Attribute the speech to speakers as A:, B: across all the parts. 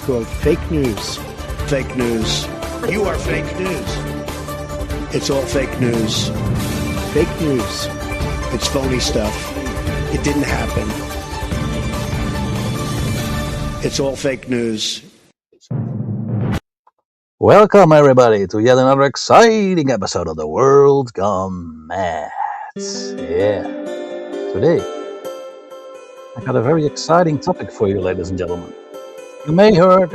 A: called fake news. Fake news. You are fake news. It's all fake news. Fake news. It's phony stuff. It didn't happen. It's all fake news.
B: Welcome everybody to yet another exciting episode of The World Gone Mad. Yeah, today I got a very exciting topic for you, ladies and gentlemen. You may or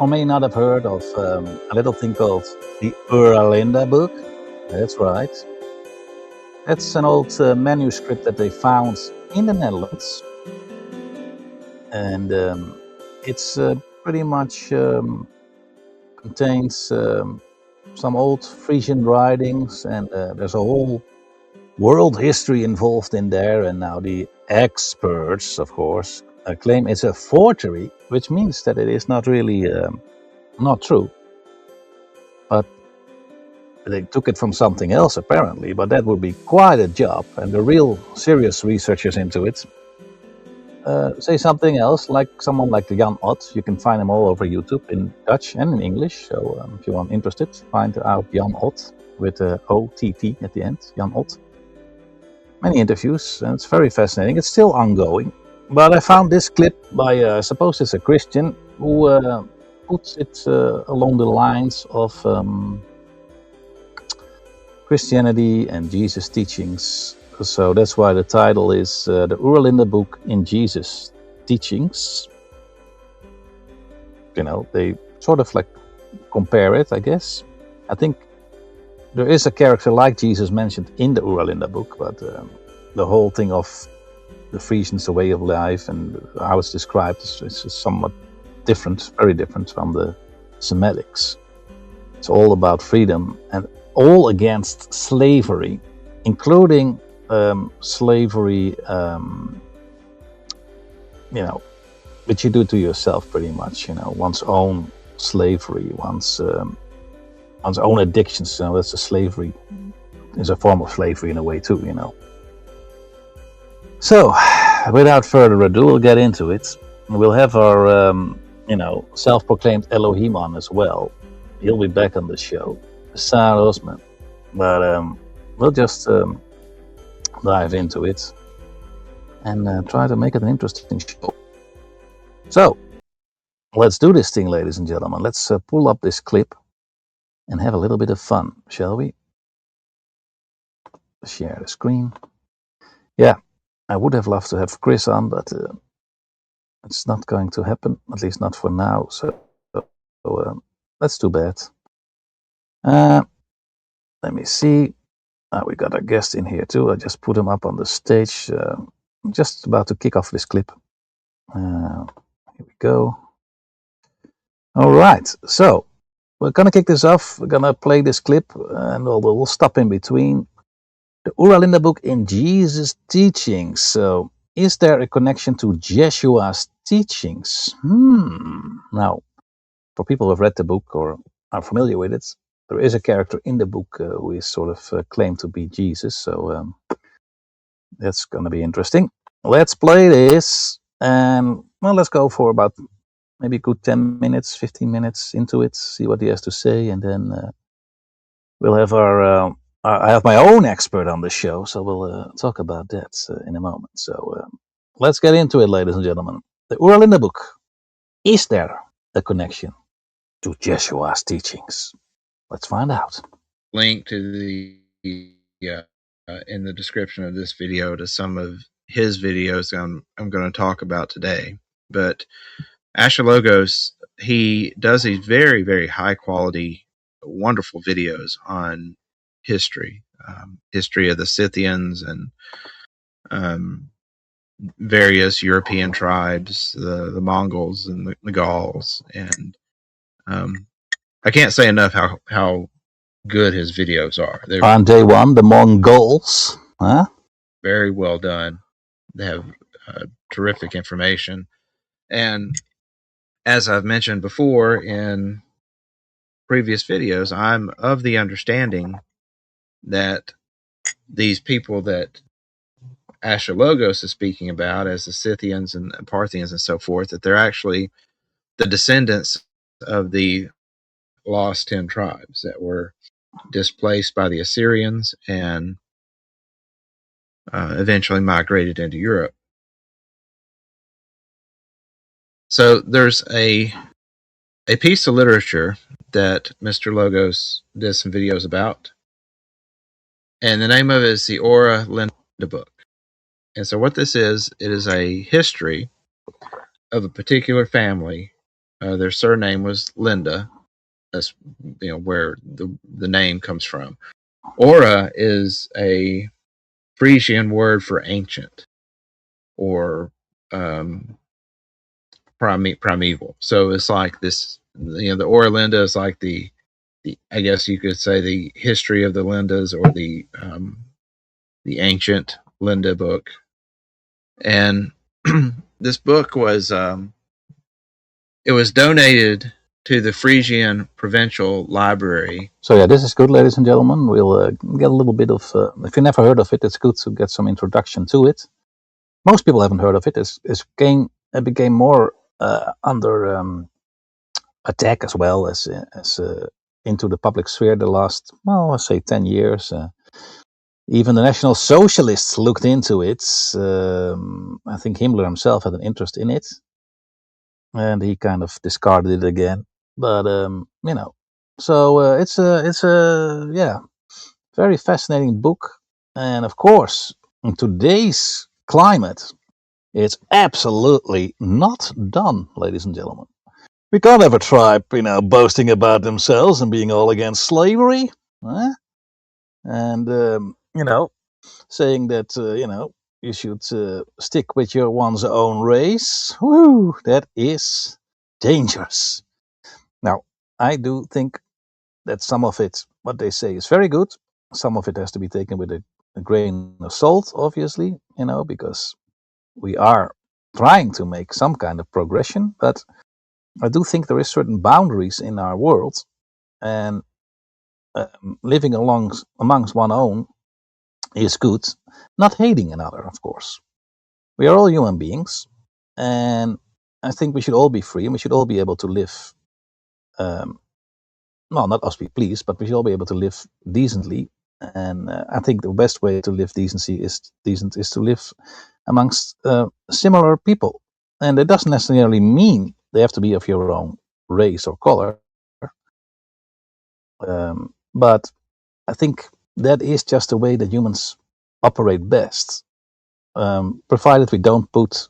B: may not have heard of a little thing called the Oera Linda Book. That's right. That's an old manuscript that they found in the Netherlands, and it's pretty much contains some old Frisian writings, and there's a whole world history involved in there. And now the experts, of course, claim it's a forgery, which means that it is not really not true. But they took it from something else apparently, but that would be quite a job. And the real serious researchers into it say something else, like someone like Jan Ott. You can find him all over YouTube in Dutch and in English. So if you are interested, find out Jan Ott with O-T-T at the end, Jan Ott. Many interviews, and it's very fascinating. It's still ongoing. But I found this clip by, I suppose it's a Christian, who puts it along the lines of Christianity and Jesus' teachings. So that's why the title is the Oera Linda Book in Jesus' Teachings. You know, they sort of like compare it, I guess. I think there is a character like Jesus mentioned in the Oera Linda Book, but the whole thing of the Frisians, the way of life, and how it's described is somewhat different, very different from the Semitics. It's all about freedom and all against slavery, including slavery, which you do to yourself pretty much, one's own slavery, one's own addictions. That's a slavery, is a form of slavery in a way too, So, without further ado, we'll get into it. We'll have our, self-proclaimed Elohim on as well. He'll be back on the show, the Southozman. But we'll just dive into it and try to make it an interesting show. So, let's do this thing, ladies and gentlemen. Let's pull up this clip and have a little bit of fun, shall we? Share the screen. Yeah, I would have loved to have Chris on, but it's not going to happen, at least not for now. So that's too bad. Let me see. We got a guest in here too. I just put him up on the stage. I'm just about to kick off this clip. Here we go. All right, so we're gonna kick this off. We're gonna play this clip, and we'll stop in between. The Oera Linda Book in Jesus' Teachings. So, is there a connection to Jeshua's teachings? Now, for people who have read the book or are familiar with it, there is a character in the book who is sort of claimed to be Jesus. So that's going to be interesting. Let's play this, and let's go for about maybe a good 10 minutes, 15 minutes into it, see what he has to say, and then we'll have I have my own expert on the show, so we'll talk about that in a moment. So let's get into it, ladies and gentlemen. The Oera Linda Book. Is there a connection to Jeshua's teachings? Let's find out.
C: Link to the in the description of this video to some of his videos I'm going to talk about today. But Asher Logos, he does these very, very high quality, wonderful videos on history of the Scythians and various European tribes, the Mongols and the Gauls, and I can't say enough how good his videos are. They're
B: on day one, the Mongols, huh?
C: Very well done. They have terrific information, and as I've mentioned before in previous videos, I'm of the understanding that these people that Asher Logos is speaking about, as the Scythians and Parthians and so forth, that they're actually the descendants of the lost 10 tribes that were displaced by the Assyrians and eventually migrated into Europe. So there's a piece of literature that Mr. Logos did some videos about, and the name of it is the Oera Linda Book. And so what this is, it is a history of a particular family. Their surname was Linda. That's where the name comes from. Oera is a Frisian word for ancient or primeval. So it's like this, the Oera Linda is like the I guess you could say the history of the Lindas, or the ancient Linda book. And this book was it was donated to the Frisian Provincial Library.
B: So yeah, this is good, ladies and gentlemen. We'll get a little bit of, if you never heard of it, it's good to get some introduction to it. Most people haven't heard of it. It became more under attack as well as into the public sphere the last, well, let's say 10 years. Even the National Socialists looked into it. I think Himmler himself had an interest in it, and he kind of discarded it again. But so it's a very fascinating book, and of course, in today's climate, it's absolutely not done, ladies and gentlemen. We can't have a tribe, boasting about themselves and being all against slavery, and saying that you should stick with your one's own race. Whew, that is dangerous. Now, I do think that some of it, what they say, is very good. Some of it has to be taken with a grain of salt, obviously, because we are trying to make some kind of progression. But I do think there is certain boundaries in our world, and living amongst one own is good. Not hating another, of course. We are all human beings, and I think we should all be free, and we should all be able to live. Well, not as we please, but we should all be able to live decently. And I think the best way to live decent is to live amongst similar people. And it doesn't necessarily mean they have to be of your own race or color. But I think that is just the way that humans operate best. Provided we don't put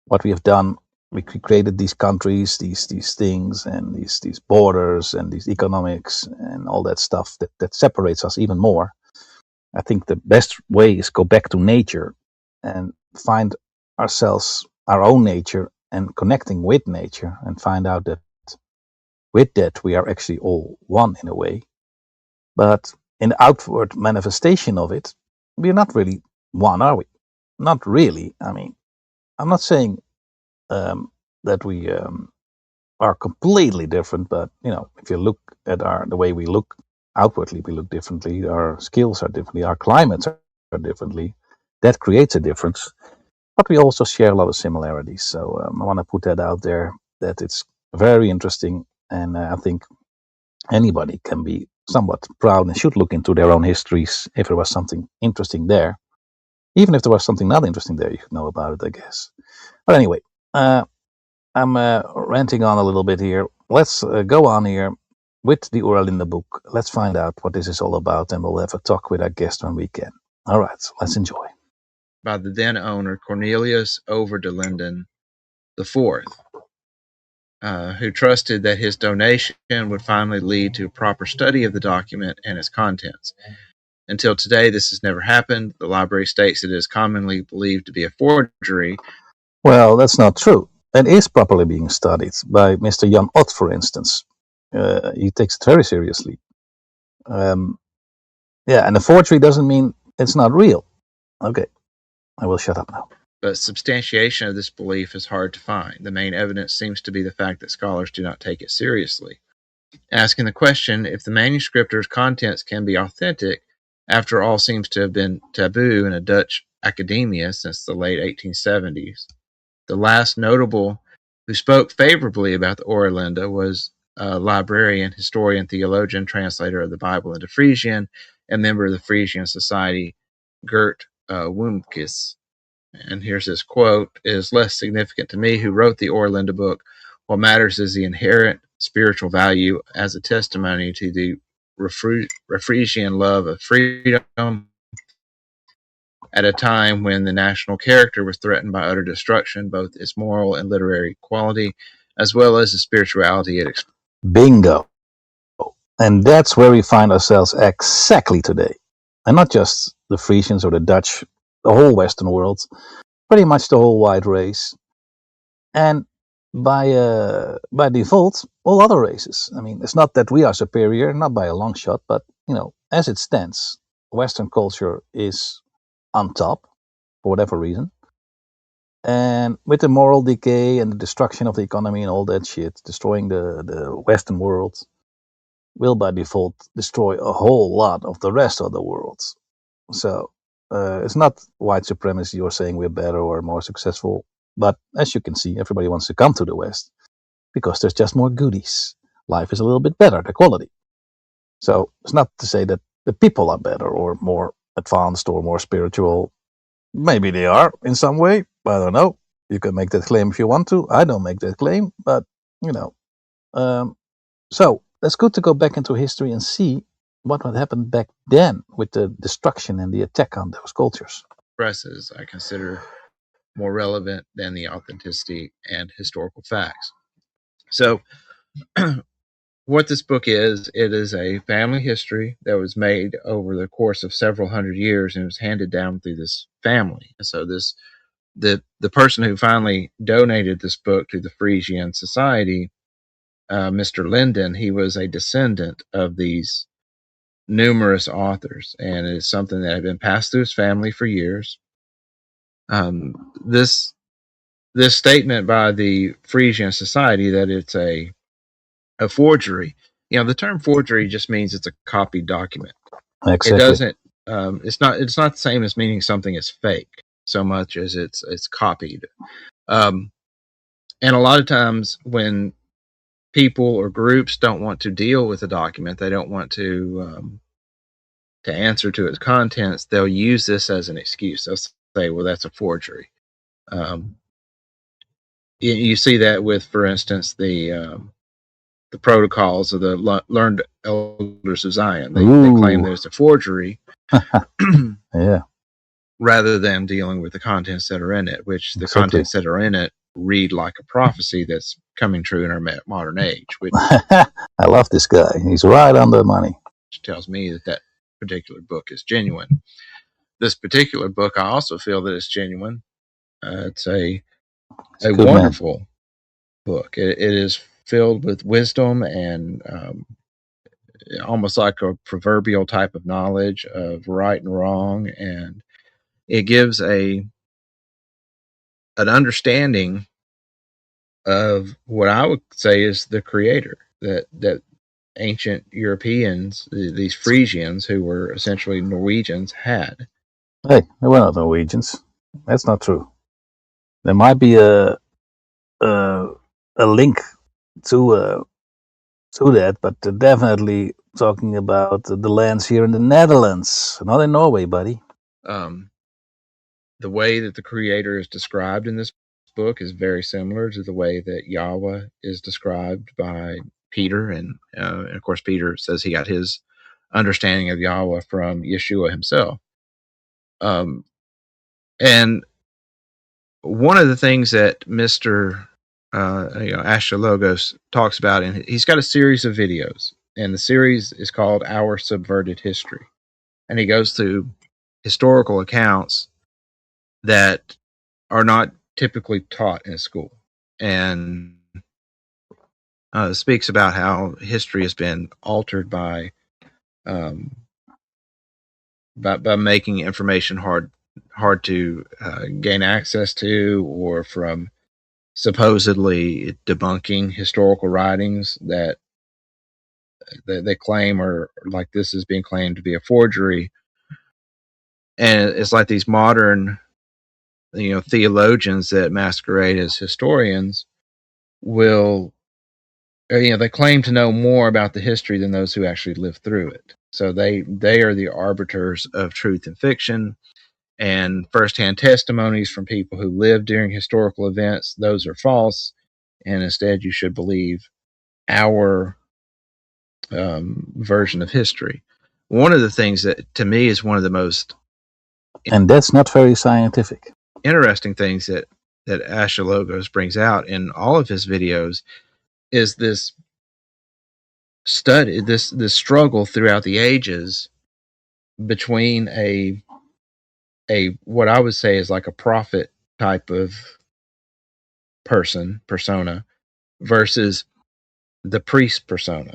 B: what we have done. We created these countries, these things, and these borders, and these economics, and all that stuff that separates us even more. I think the best way is go back to nature and find ourselves, our own nature, and connecting with nature, and find out that with that we are actually all one in a way. But in the outward manifestation of it, we're not really one, are we? Not really. I mean, I'm not saying that we are completely different, but if you look at the way we look outwardly, we look differently. Our skills are differently. Our climates are differently. That creates a difference, but we also share a lot of similarities. So I want to put that out there, that it's very interesting, and I think anybody can be somewhat proud and should look into their own histories if there was something interesting there. Even if there was something not interesting there, you should know about it, I guess. But anyway, I'm ranting on a little bit here. Let's go on here with the Oera Linda Book. Let's find out what this is all about, and we'll have a talk with our guest when we can. All right, so let's enjoy.
C: By the then owner, Cornelius Over de Linden IV, who trusted that his donation would finally lead to a proper study of the document and its contents. Until today, this has never happened. The library states it is commonly believed to be a forgery.
B: Well, that's not true. It is properly being studied by Mr. Jan Ott, for instance. He takes it very seriously. And a forgery doesn't mean it's not real. Okay, I will shut up now.
C: But substantiation of this belief is hard to find. The main evidence seems to be the fact that scholars do not take it seriously. Asking the question if the manuscript or its contents can be authentic, after all, seems to have been taboo in a Dutch academia since the late 1870s. The last notable who spoke favorably about the Oera Linda, was a librarian, historian, theologian, translator of the Bible into Frisian, and member of the Frisian Society, Gert Wumkis. And here's his quote: "It is less significant to me who wrote the Oera Linda book. What matters is the inherent spiritual value as a testimony to the Frisian love of freedom at a time when the national character was threatened by utter destruction, both its moral and literary quality, as well as the spirituality it expressed."
B: Bingo. And that's where we find ourselves exactly today. And not just the Frisians or the Dutch, the whole Western world, pretty much the whole white race. And by default, all other races. I mean, it's not that we are superior, not by a long shot, but, as it stands, Western culture is on top, for whatever reason. And with the moral decay and the destruction of the economy and all that shit, destroying the Western world will by default destroy a whole lot of the rest of the world. So it's not white supremacy or saying we're better or more successful. But as you can see, everybody wants to come to the West because there's just more goodies. Life is a little bit better, the quality. So it's not to say that the people are better or more advanced or more spiritual. Maybe they are in some way. I don't know. You can make that claim if you want to. I don't make that claim, but so it's good to go back into history and see what had happened back then with the destruction and the attack on those cultures.
C: Expresses, I consider more relevant than the authenticity and historical facts. So what this book is, it is a family history that was made over the course of several hundred years and was handed down through this family. And so the person who finally donated this book to the Frisian Society, Mr. Linden, he was a descendant of these numerous authors, and it's something that had been passed through his family for years. This statement by the Frisian Society that it's a forgery. The term forgery just means it's a copied document.
B: Exactly.
C: It doesn't. It's not the same as meaning something is fake so much as it's copied. And a lot of times when people or groups don't want to deal with a document, they don't want to answer to its contents, they'll use this as an excuse. They'll say, well, that's a forgery. You see that with, for instance, the protocols of the learned elders of Zion. They claim there's a forgery.
B: Yeah.
C: Rather than dealing with the contents that are in it, which the contents that are in it read like a prophecy that's coming true in our modern age. Which
B: I love this guy. He's right on the money.
C: Which tells me that particular book is genuine. This particular book, I also feel that it's genuine. It's a wonderful book. It is filled with wisdom and almost like a proverbial type of knowledge of right and wrong, and it gives an understanding of what I would say is the creator that ancient Europeans, these Frisians, who were essentially Norwegians, had.
B: Hey, they were not Norwegians. That's not true. There might be a link to that, but definitely talking about the lands here in the Netherlands, not in Norway, buddy.
C: The way that the creator is described in this book is very similar to the way that Yahweh is described by Peter, and of course Peter says he got his understanding of Yahweh from Yeshua himself. And one of the things that Mr. Asher Logos talks about, and he's got a series of videos, and the series is called Our Subverted History, and he goes through historical accounts that are not typically taught in school, and speaks about how history has been altered by making information hard to gain access to, or from supposedly debunking historical writings that they claim are like this is being claimed to be a forgery. And it's like these modern theologians that masquerade as historians will, they claim to know more about the history than those who actually lived through it. So they are the arbiters of truth and fiction, and firsthand testimonies from people who lived during historical events, those are false, and instead you should believe our version of history. One of the things that to me is one of the most,
B: and that's not very scientific,
C: interesting things that Ashalogos brings out in all of his videos is this study, this struggle throughout the ages between a what I would say is like a prophet type of persona versus the priest persona.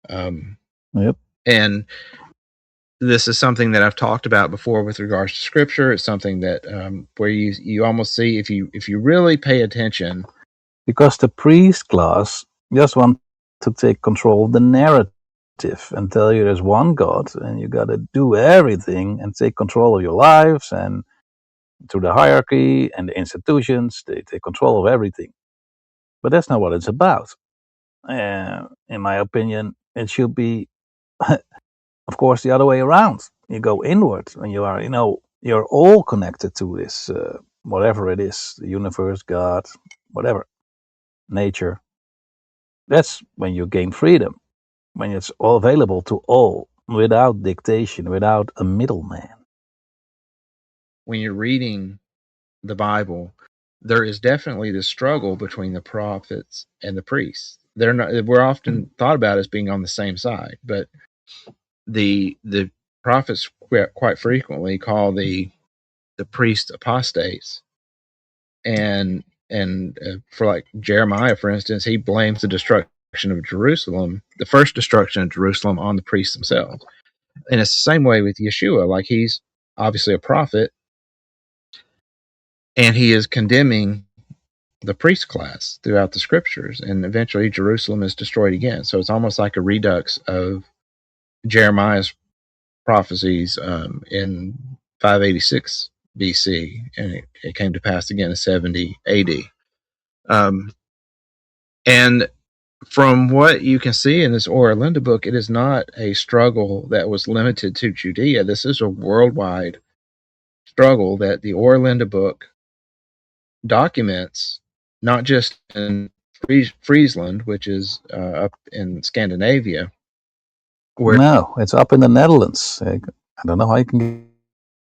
B: Yep.
C: And this is something that I've talked about before with regards to scripture. It's something that where you almost see, if you really pay attention,
B: because the priest class just want to take control of the narrative and tell you there's one God and you got to do everything and take control of your lives, and through the hierarchy and the institutions they take control of everything. But that's not what it's about. In my opinion, it should be of course the other way around. You go inward when you are, you're all connected to this, whatever it is, the universe, God, whatever, nature. That's when you gain freedom, when it's all available to all without dictation, without a middleman.
C: When you're reading the Bible, there is definitely this struggle between the prophets and the priests. They're not, we're often thought about as being on the same side, but the prophets quite frequently call the priests apostates, and for like Jeremiah, for instance, he blames the destruction of Jerusalem, the first destruction of Jerusalem, on the priests themselves. And it's the same way with Yeshua. Like, he's obviously a prophet, and he is condemning the priest class throughout the scriptures, and eventually Jerusalem is destroyed again. So it's almost like a redux of Jeremiah's prophecies in 586 BC, and it came to pass again in 70 AD. And from what you can see in this Oera Linda book, it is not a struggle that was limited to Judea. This is a worldwide struggle that the Oera Linda book documents, not just in Friesland, which is up in Scandinavia.
B: No, it's up in the Netherlands. I don't know how you can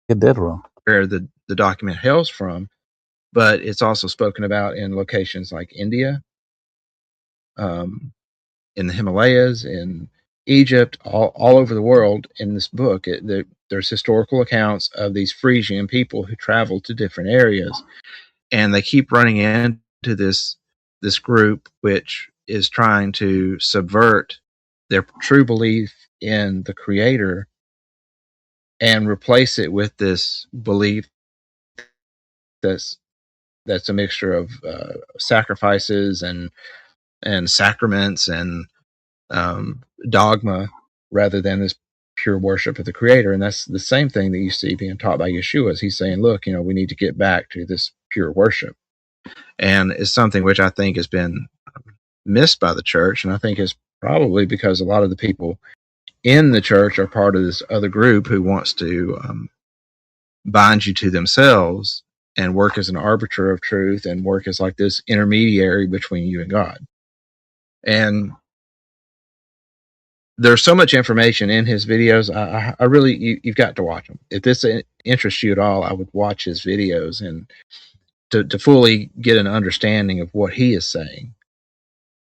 B: get that wrong.
C: Where the document hails from, but it's also spoken about in locations like India, in the Himalayas, in Egypt, all over the world. In this book, there's historical accounts of these Frisian people who traveled to different areas, and they keep running into this group which is trying to subvert their true belief in the Creator and replace it with this belief that's a mixture of sacrifices and sacraments and dogma, rather than this pure worship of the Creator. And that's the same thing that you see being taught by Yeshua. Is he's saying, look, we need to get back to this pure worship. And it's something which I think has been missed by the church, and I think it's probably because a lot of the people in the church are part of this other group who wants to bind you to themselves and work as an arbiter of truth and work as like this intermediary between you and God. And there's so much information in his videos. I really, you've got to watch them. If this interests you at all, I would watch his videos and to fully get an understanding of what he is saying.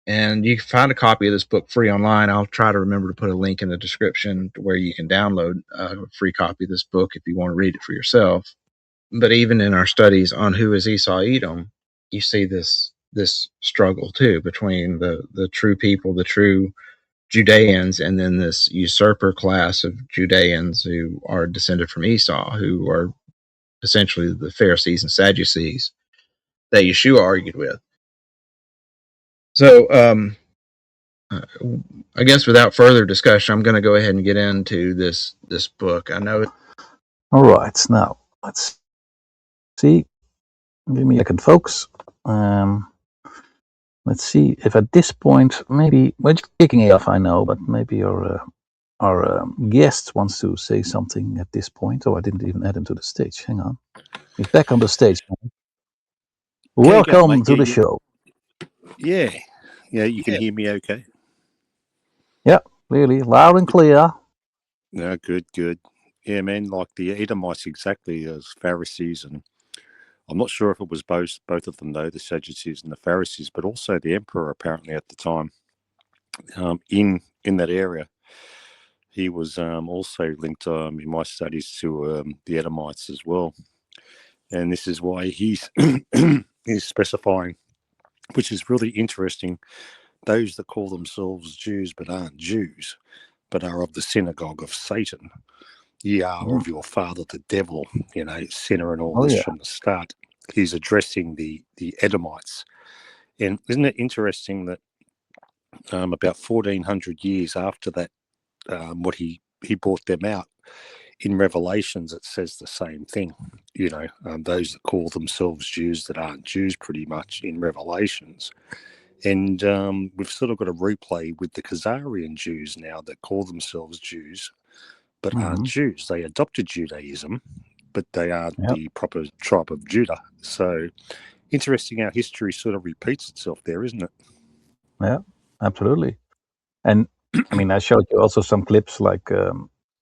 C: And you can find a copy of this book free online. I'll try to remember to put a link in the description where you can download a free copy of this book if you want to read it for yourself. But even in our studies on who is Esau Edom, you see this struggle too between the true people, the true Judeans, and then this usurper class of Judeans who are descended from Esau, who are essentially the Pharisees and Sadducees that Yeshua argued with. So I guess without further discussion, I'm going to go ahead and get into this book. I know.
B: All right, now let's see. Give me a second, folks. Let's see if at this point, maybe we're just kicking it off, I know, but maybe our guest wants to say something at this point. Oh, I didn't even add him to the stage. Hang on. He's back on the stage. Welcome to the show.
D: Yeah, you can hear me okay?
B: Yeah, clearly, loud and clear.
D: No, good. Yeah, man, like the Edomites exactly as Pharisees, and I'm not sure if it was both of them though, the Sadducees and the Pharisees, but also the emperor apparently at the time in that area. He was also linked in my studies to the Edomites as well, and this is why he's he's specifying, which is really interesting. Those that call themselves Jews but aren't Jews, but are of the synagogue of Satan. Ye are of your father the devil, sinner and all this from the start. He's addressing the Edomites. And isn't it interesting that about 1400 years after that, what he brought them out, in Revelations it says the same thing. Those that call themselves Jews that aren't Jews, pretty much in Revelations. And we've sort of got a replay with the Khazarian Jews now that call themselves Jews but aren't Jews. They adopted Judaism, but they aren't the proper tribe of Judah. So interesting how history sort of repeats itself there, isn't it?
B: Yeah, absolutely. And I mean, I showed you also some clips, like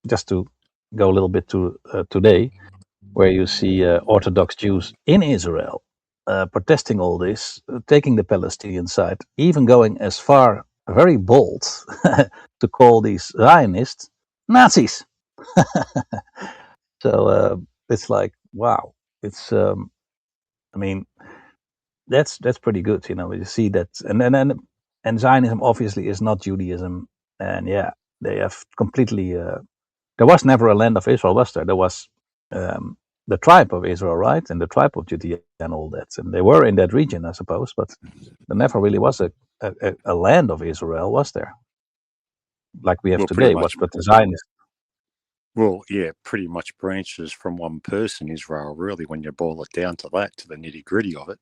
B: just to go a little bit to today, where you see Orthodox Jews in Israel protesting all this, taking the Palestinian side, even going as far, very bold, to call these Zionists Nazis. So it's like, wow, it's I mean, that's pretty good, you see that. And Zionism obviously is not Judaism, and yeah, they have completely there was never a land of Israel, was there? There was the tribe of Israel, right, and the tribe of Judea and all that, and they were in that region, I suppose, but there never really was a land of Israel, was there, like we have today? But the Zionists.
D: Well, yeah, pretty much branches from one person, Israel, really, when you boil it down to that, to the nitty gritty of it.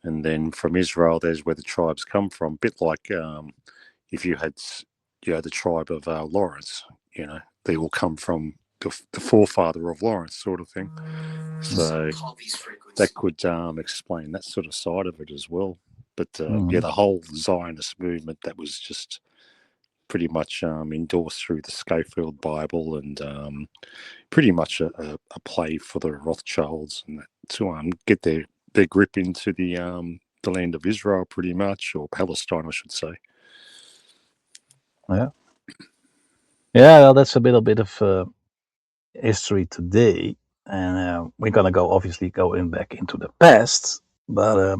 D: And then from Israel, there's where the tribes come from. A bit like if you had, the tribe of Lawrence, they all come from the forefather of Lawrence, sort of thing. So that could explain that sort of side of it as well. But the whole Zionist movement, that was just pretty much endorsed through the Schofield Bible, and pretty much a play for the Rothschilds, and to get their grip into the land of Israel, pretty much, or Palestine, I should say.
B: Yeah, well, that's a bit of history today, and we're gonna obviously go back into the past, but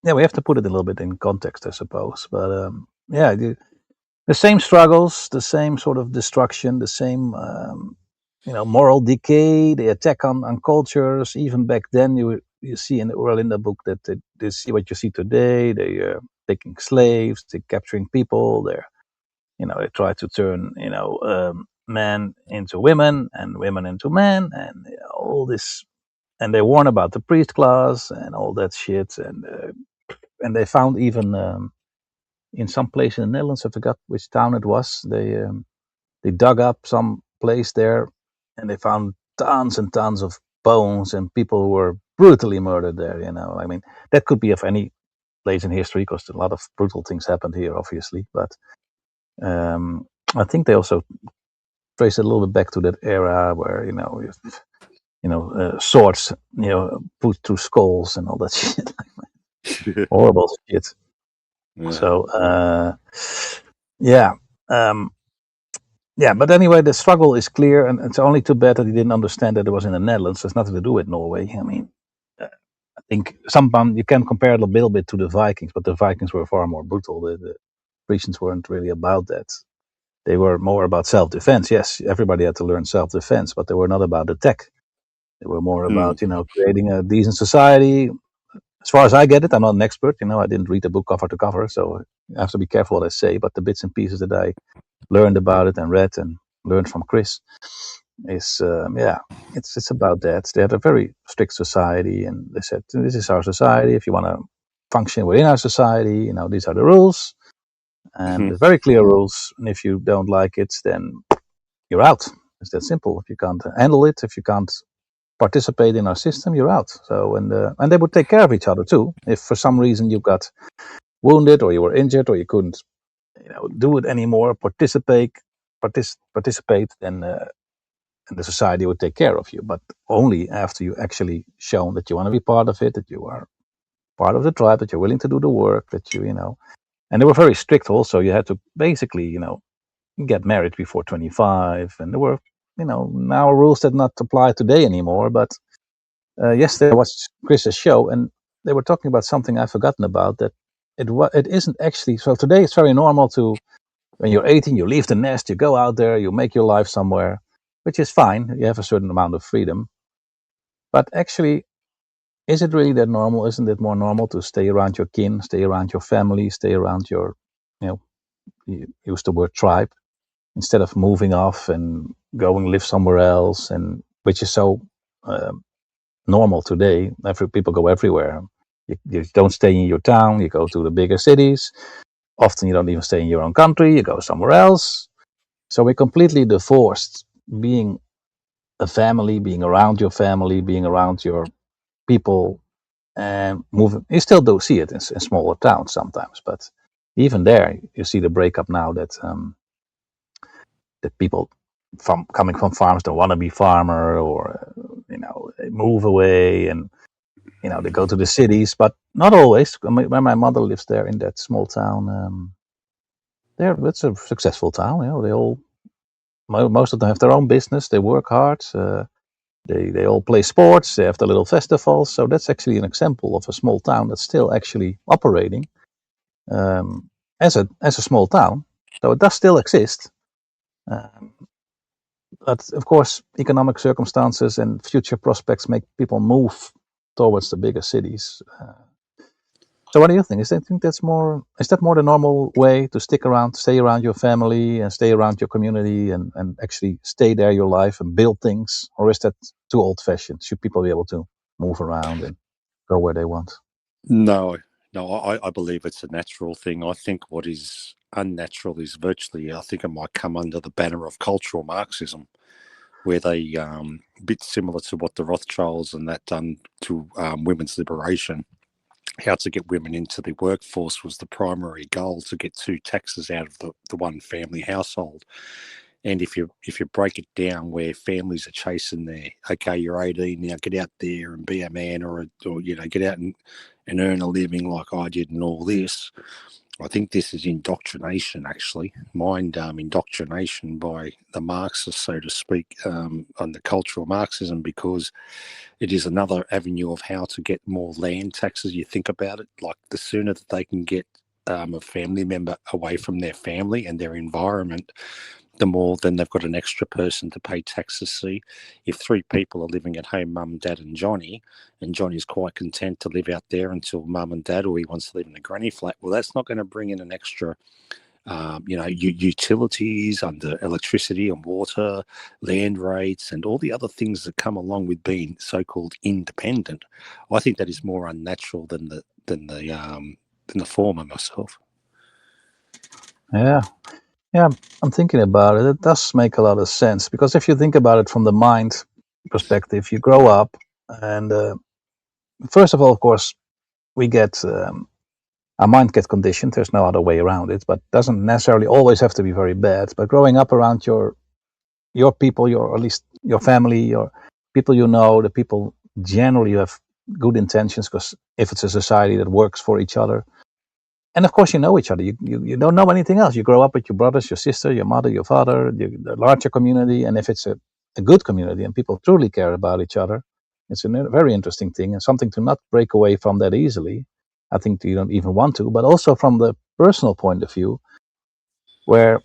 B: we have to put it a little bit in context, I suppose. But the same struggles, the same sort of destruction, the same moral decay, the attack on cultures. Even back then, you see in the Oera Linda book that they see what you see today. They are taking slaves, they're capturing people. They try to turn men into women and women into men, and all this. And they warn about the priest class and all that shit. And they found even in some place in the Netherlands, I forgot which town it was. They dug up some place there, and they found tons and tons of bones and people who were brutally murdered there. I mean, that could be of any place in history, because a lot of brutal things happened here, obviously. But I think they also trace it a little bit back to that era where swords put through skulls and all that shit. Horrible shit. Yeah. So but anyway, the struggle is clear, and it's only too bad that he didn't understand that it was in the Netherlands. There's nothing to do with Norway. I mean, I think sometimes you can compare it a little bit to the Vikings, but the Vikings were far more brutal. The Frisians weren't really about that. They were more about self-defense. Yes, everybody had to learn self-defense, but they were not about attack. They were more about, creating a decent society. As far as I get it, I'm not an expert. I didn't read the book cover to cover, so I have to be careful what I say. But the bits and pieces that I learned about it and read and learned from Chris is, it's about that. They had a very strict society, and they said, this is our society. If you want to function within our society. These are the rules, and there's very clear rules. And if you don't like it, then you're out. It's that simple. If you can't handle it, if you can't participate in our system, you're out. So and they would take care of each other too. If for some reason you got wounded or you were injured or you couldn't, do it anymore, participate, then the society would take care of you. But only after you actually shown that you want to be part of it, that you are part of the tribe, that you're willing to do the work, that you know. And they were very strict also. You had to basically, get married before 25, and there were, now rules that not apply today anymore. But yesterday I watched Chris's show, and they were talking about something I've forgotten about. That it isn't actually so. Today it's very normal to, when you're 18, you leave the nest, you go out there, you make your life somewhere, which is fine. You have a certain amount of freedom. But actually, is it really that normal? Isn't it more normal to stay around your kin, stay around your family, stay around your, you use the word tribe, instead of moving off and going live somewhere else, and which is so normal today. People go everywhere. You don't stay in your town, you go to the bigger cities. Often you don't even stay in your own country, you go somewhere else. So we're completely divorced being a family, being around your family, being around your people, and moving. You still do see it in smaller towns sometimes, but even there, you see the breakup now that people coming from farms don't want to be farmer, or they move away, and they go to the cities, but not always. When my mother lives there in that small town, it's a successful town. They all, most of them have their own business. They work hard. They all play sports. They have the little festivals. So that's actually an example of a small town that's still actually operating as a small town. So it does still exist. But of course, economic circumstances and future prospects make people move towards the bigger cities. So what do you think? Is that more the normal way to stay around your family and stay around your community and actually stay there your life and build things? Or is that too old fashioned? Should people be able to move around and go where they want?
D: No, I believe it's a natural thing. I think what is unnatural is virtually, I think it might come under the banner of cultural Marxism, where they, a bit similar to what the Rothschilds and that done to women's liberation, how to get women into the workforce was the primary goal, to get 2 taxes out of the one family household. And if you break it down, where families are chasing their, okay, you're 18 now, get out there and be a man, or get out and earn a living like I did, and all this. I think this is indoctrination, actually, mind indoctrination by the Marxists, so to speak, on the cultural Marxism, because it is another avenue of how to get more land taxes. You think about it, like the sooner that they can get a family member away from their family and their environment, the more then they've got an extra person to pay taxes. See, if 3 people are living at home, mum, dad, and Johnny's quite content to live out there until mum and dad, or he wants to live in a granny flat, well, that's not going to bring in an extra, utilities under electricity and water, land rates, and all the other things that come along with being so-called independent. I think that is more unnatural than the former myself.
B: Yeah, I'm thinking about it. It does make a lot of sense, because if you think about it from the mind perspective, you grow up, and first of all, of course, we get our mind gets conditioned. There's no other way around it, but doesn't necessarily always have to be very bad. But growing up around your people, or at least your family, your people, the people generally have good intentions, because if it's a society that works for each other, and of course you know each other, you don't know anything else. You grow up with your brothers, your sister, your mother, your father, the larger community, and if it's a good community and people truly care about each other, it's a very interesting thing, and something to not break away from that easily. I think you don't even want to, but also from the personal point of view, where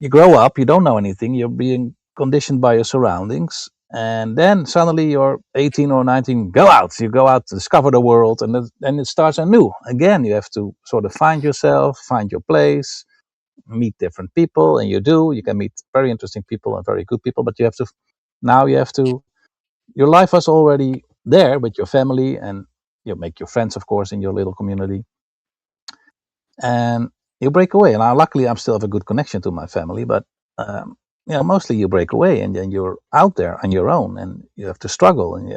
B: you grow up, you don't know anything, you're being conditioned by your surroundings, and then suddenly you're 18 or 19, you go out to discover the world, and then it starts anew. Again, you have to sort of find yourself, find your place, meet different people, and you can meet very interesting people and very good people, but you have to, your life was already there with your family, and you make your friends, of course, in your little community, and you break away. And luckily, I still have a good connection to my family, but mostly you break away, and then you're out there on your own, and you have to struggle, and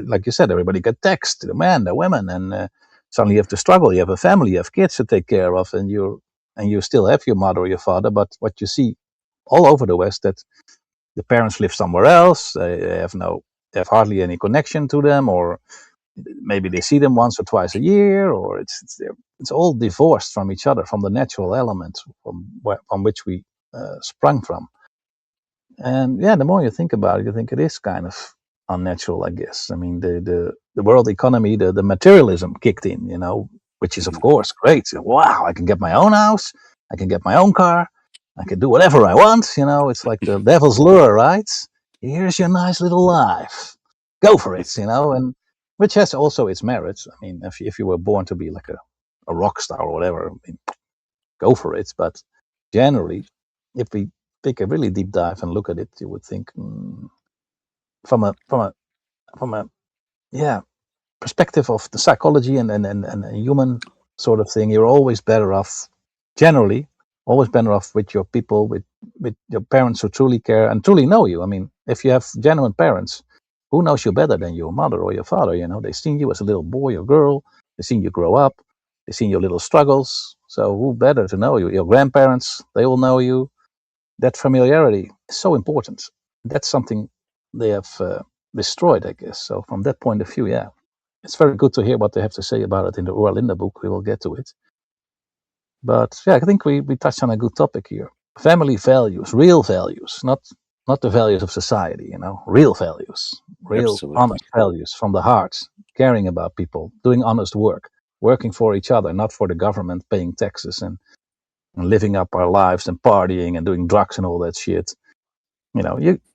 B: like you said, everybody get text, the men, the women, and suddenly you have to struggle. You have a family, you have kids to take care of, and you still have your mother or your father. But what you see all over the West, that the parents live somewhere else. They have hardly any connection to them, or maybe they see them once or twice a year, or it's all divorced from each other, from the natural element from which we sprung from. And the more you think about it, you think it is kind of unnatural, I guess. I mean, the world economy, the materialism kicked in, which is of course great. Wow, I can get my own house, I can get my own car, I can do whatever I want. It's like the devil's lure, right? Here's your nice little life, go for it, and which has also its merits. I mean, if you were born to be like a rock star or whatever, I mean, go for it. But generally, if we take a really deep dive and look at it, you would think from a perspective of the psychology and a human sort of thing, you're always better off, generally, with your people, with your parents who truly care and truly know you. I mean, if you have genuine parents, who knows you better than your mother or your father? They've seen you as a little boy or girl, they've seen you grow up, they've seen your little struggles. So who better to know you? Your grandparents, they will know you. That familiarity is so important. That's something they have destroyed, I guess. So from that point of view, it's very good to hear what they have to say about it in the Oera Linda book. We will get to it. But I think we touched on a good topic here. Family values, real values, not the values of society, real values, real
D: Absolutely.
B: honest values from the heart, caring about people, doing honest work, working for each other, not for the government, paying taxes and living up our lives and partying and doing drugs and all that shit.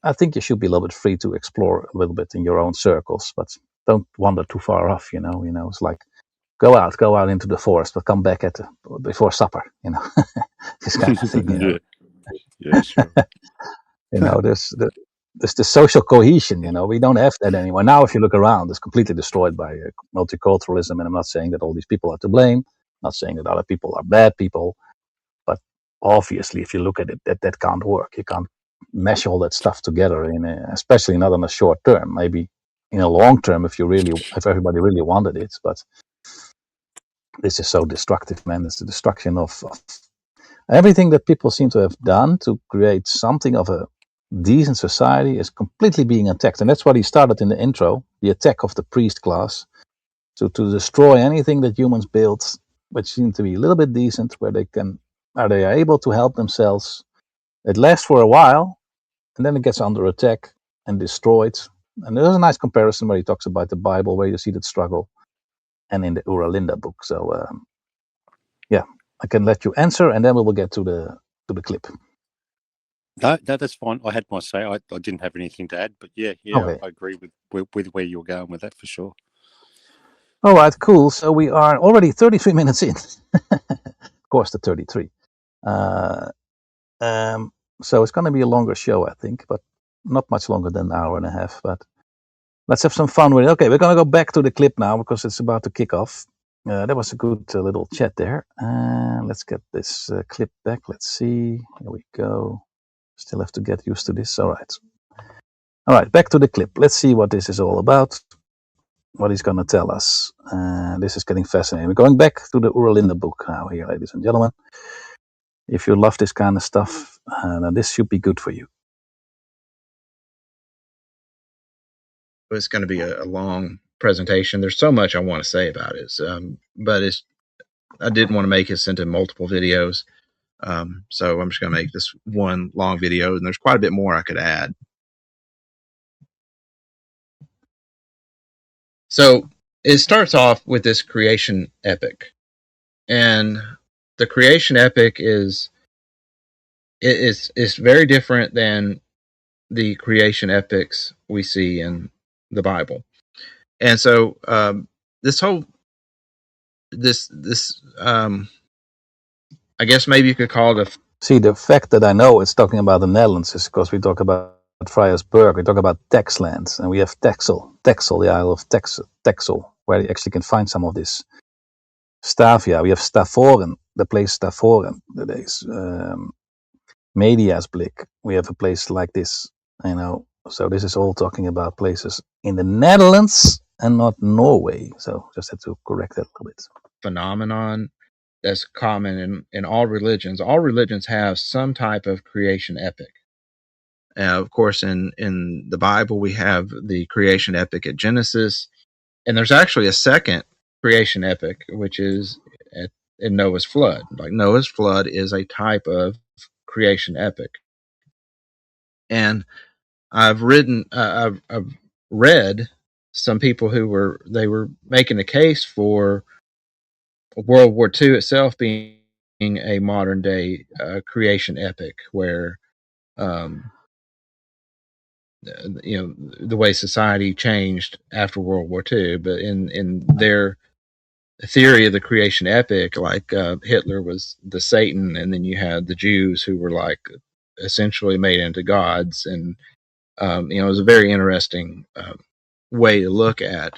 B: I think you should be a little bit free to explore a little bit in your own circles, but don't wander too far off. It's like go out into the forest, but come back before supper. This kind of thing.
D: Yeah, sure.
B: There's the social cohesion. We don't have that anymore now. If you look around, it's completely destroyed by multiculturalism, and I'm not saying that all these people are to blame. I'm not saying that other people are bad people. But obviously, if you look at it, that can't work. You can't mesh all that stuff together, especially not on a short term. Maybe in a long term, if everybody really wanted it. But this is so destructive, man. It's the destruction of everything that people seem to have done to create something of a decent society is completely being attacked. And that's what he started in the intro, the attack of the priest class, to destroy anything that humans built, which seem to be a little bit decent, where they are able to help themselves. It lasts for a while, and then it gets under attack and destroyed. And there's a nice comparison where he talks about the Bible, where you see that struggle, and in the Oera Linda book. So, I can let you answer, and then we will get to the clip.
D: No, that's fine. I had my say. I didn't have anything to add, but okay. I agree with where you're going with that for sure.
B: All right, cool. So we are already 33 minutes in. Of course, the 33. So it's going to be a longer show, I think, but not much longer than an hour and a half. But let's have some fun with it. Okay, we're going to go back to the clip now because it's about to kick off. That was a good little chat there. Let's get this clip back. Let's see. Here we go. Still have to get used to this. All right, back to the clip. Let's see what this is all about, what he's going to tell us. This is getting fascinating. We're going back to the Oera Linda book now here, ladies and gentlemen. If you love this kind of stuff, then this should be good for you.
C: It's going to be a long presentation. There's so much I want to say about it, but I didn't want to make this into multiple videos. So I'm just going to make this one long video, and there's quite a bit more I could add. So it starts off with this creation epic, and the creation epic is very different than the creation epics we see in the Bible. And so this I guess maybe you could call it
B: See, the fact that I know it's talking about the Netherlands is because we talk about Friarsburg, we talk about Texland, and we have Texel, the Isle of Texel. where you actually can find some of this stuff. Yeah, we have Stavoren, the place Stavoren. There is Media's Blik. We have a place like this, So this is all talking about places in the Netherlands and not Norway. So just had to correct that a little bit.
C: Phenomenon that's common in all religions. All religions have some type of creation epic. Of course, in the Bible, we have the creation epic at Genesis, and there's actually a second creation epic, which is in Noah's flood. Like Noah's flood is a type of creation epic, and I've read some people who were making a case for World War II itself being a modern day creation epic, where the way society changed after World War II. But in their theory of the creation epic, like Hitler was the Satan, and then you had the Jews who were like essentially made into gods, and it was a very interesting way to look at.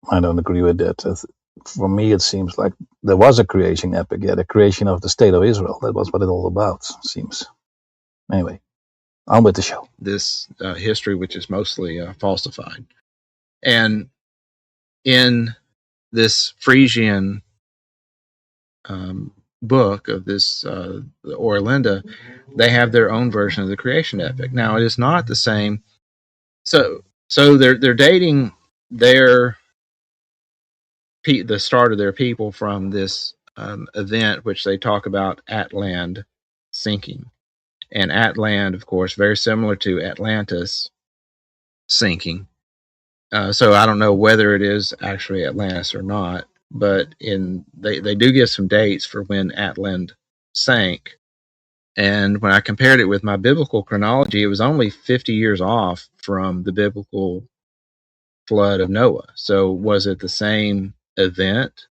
B: I don't agree with that. For me, it seems like there was a creation epic. Yeah, the creation of the state of Israel. That was what it all about, seems. Anyway, on with the show.
C: This history, which is mostly falsified. And in this Frisian book of this, the Oera Linda, they have their own version of the creation epic. Now, it is not the same. So they're dating the start of their people from this event, which they talk about Atland sinking. And Atland, of course, very similar to Atlantis sinking. So I don't know whether it is actually Atlantis or not, but they do give some dates for when Atland sank. And when I compared it with my biblical chronology, it was only 50 years off from the biblical flood of Noah. So was it the same event?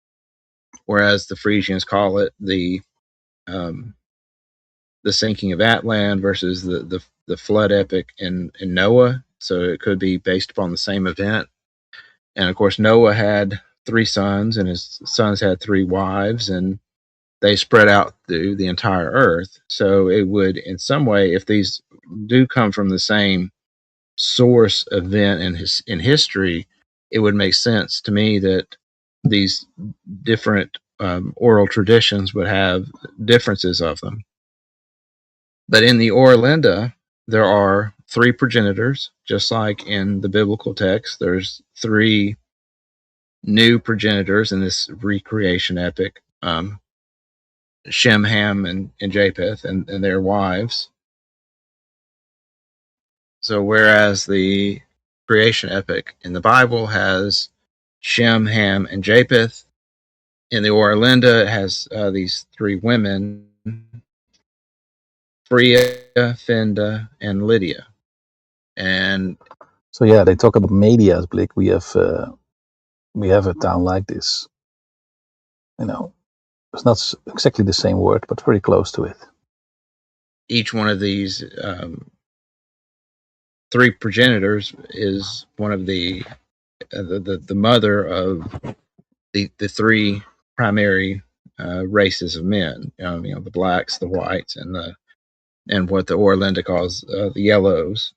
C: Whereas the Frisians call it the sinking of Atland versus the flood epic in Noah. So it could be based upon the same event. And of course, Noah had 3 sons, and his sons had 3 wives, and they spread out through the entire earth. So it would, in some way, if these do come from the same source event in history, it would make sense to me that these different oral traditions would have differences of them. But in the Oera Linda, there are 3 progenitors, just like in the biblical text. There's 3 new progenitors in this recreation epic, Shem, Ham, and Japheth, and their wives. So whereas the creation epic in the Bible has Shem, Ham, and Japheth, in the Oera Linda it has these 3 women, Freya, Fenda, and Lydia. And
B: so yeah, they talk about Media's Blik. We have a town like this. It's not exactly the same word, but very close to it.
C: Each one of these 3 progenitors is one of the mother of the 3 primary races of men. The blacks, the whites, and what the Oera Linda calls the yellows.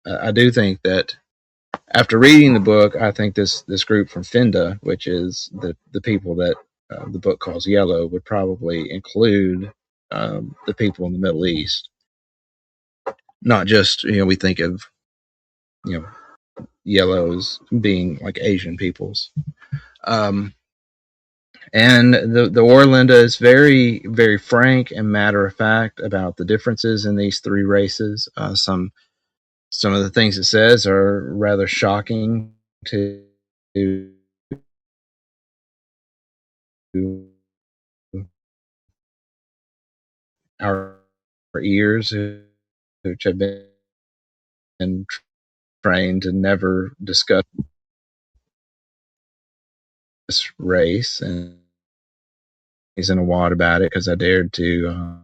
C: I do think that after reading the book, I think this group from Fenda, which is the people that the book calls yellow, would probably include the people in the Middle East. Not just, we think of, yellows being like Asian peoples. And the Oera Linda is very, very frank and matter of fact about the differences in these 3 races. Some of the things it says are rather shocking to our ears, which have been trained to never discuss this race. And he's in a wad about it because I dared to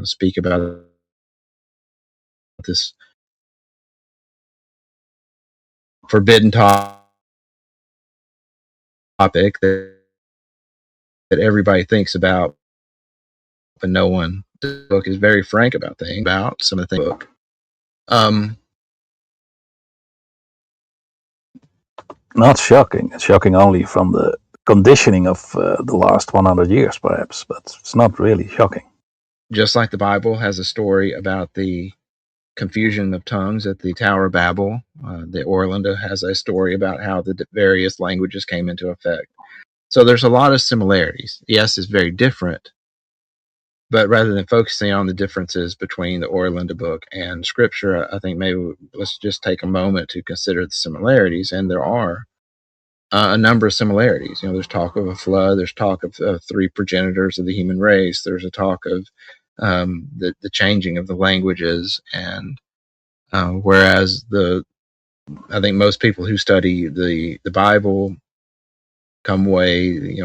C: speak about this forbidden topic topic that everybody thinks about, but no one. The book is very frank about things, about some of the book.
B: Not shocking. It's shocking only from the conditioning of the last 100 years, perhaps, but it's not really shocking.
C: Just like the Bible has a story about the confusion of tongues at the Tower of Babel, the Oera Linda has a story about how the various languages came into effect. So there's a lot of similarities. Yes, it's very different, but rather than focusing on the differences between the Oera Linda book and Scripture, I think maybe let's just take a moment to consider the similarities, and there are a number of similarities. There's talk of a flood. There's talk of three progenitors of the human race. There's a talk of the changing of the languages, and whereas I think most people who study the Bible come away,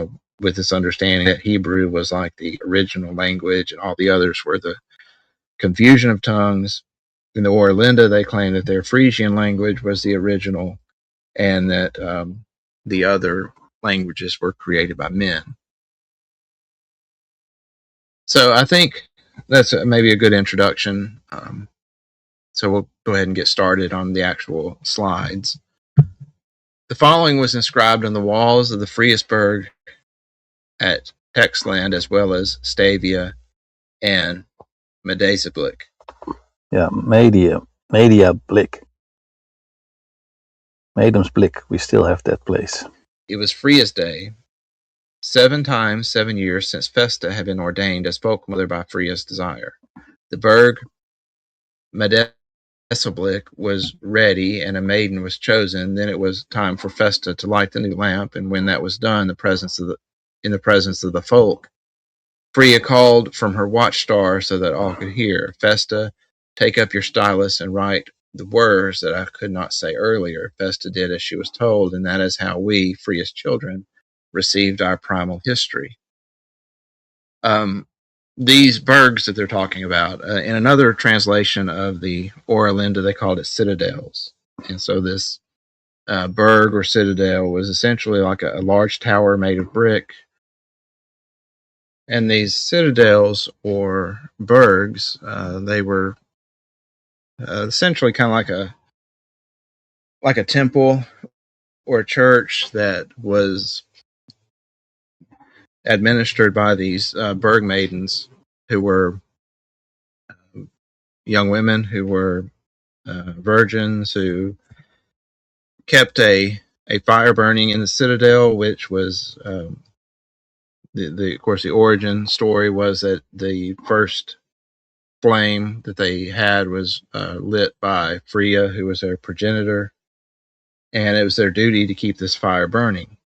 C: with this understanding that Hebrew was like the original language, and all the others were the confusion of tongues. In the Oera Linda, they claim that their Frisian language was the original, and that the other languages were created by men. So I think that's maybe a good introduction. So we'll go ahead and get started on the actual slides. The following was inscribed on the walls of the Friesberg at Texland, as well as Stavia and Medezablik.
B: Yeah, Media Blik. Medemsblik, we still have that place.
C: It was Freya's day. 7 times 7 years since Festa had been ordained as folk mother by Freya's desire. The Berg Medezablik was ready, and a maiden was chosen. Then it was time for Festa to light the new lamp, and when that was done, in the presence of the folk, Freya called from her watchstar so that all could hear. Festa, take up your stylus and write the words that I could not say earlier. Festa did as she was told, and that is how we, Freya's children, received our primal history. These bergs that they're talking about, in another translation of the Oera Linda, they called it citadels. And so this berg or citadel was essentially like a large tower made of brick. And these citadels or bergs, they were essentially kind of like a temple or a church that was administered by these berg maidens, who were young women who were virgins, who kept a fire burning in the citadel, which was of course the origin story was that the first flame that they had was lit by Freya, who was their progenitor, and it was their duty to keep this fire burning.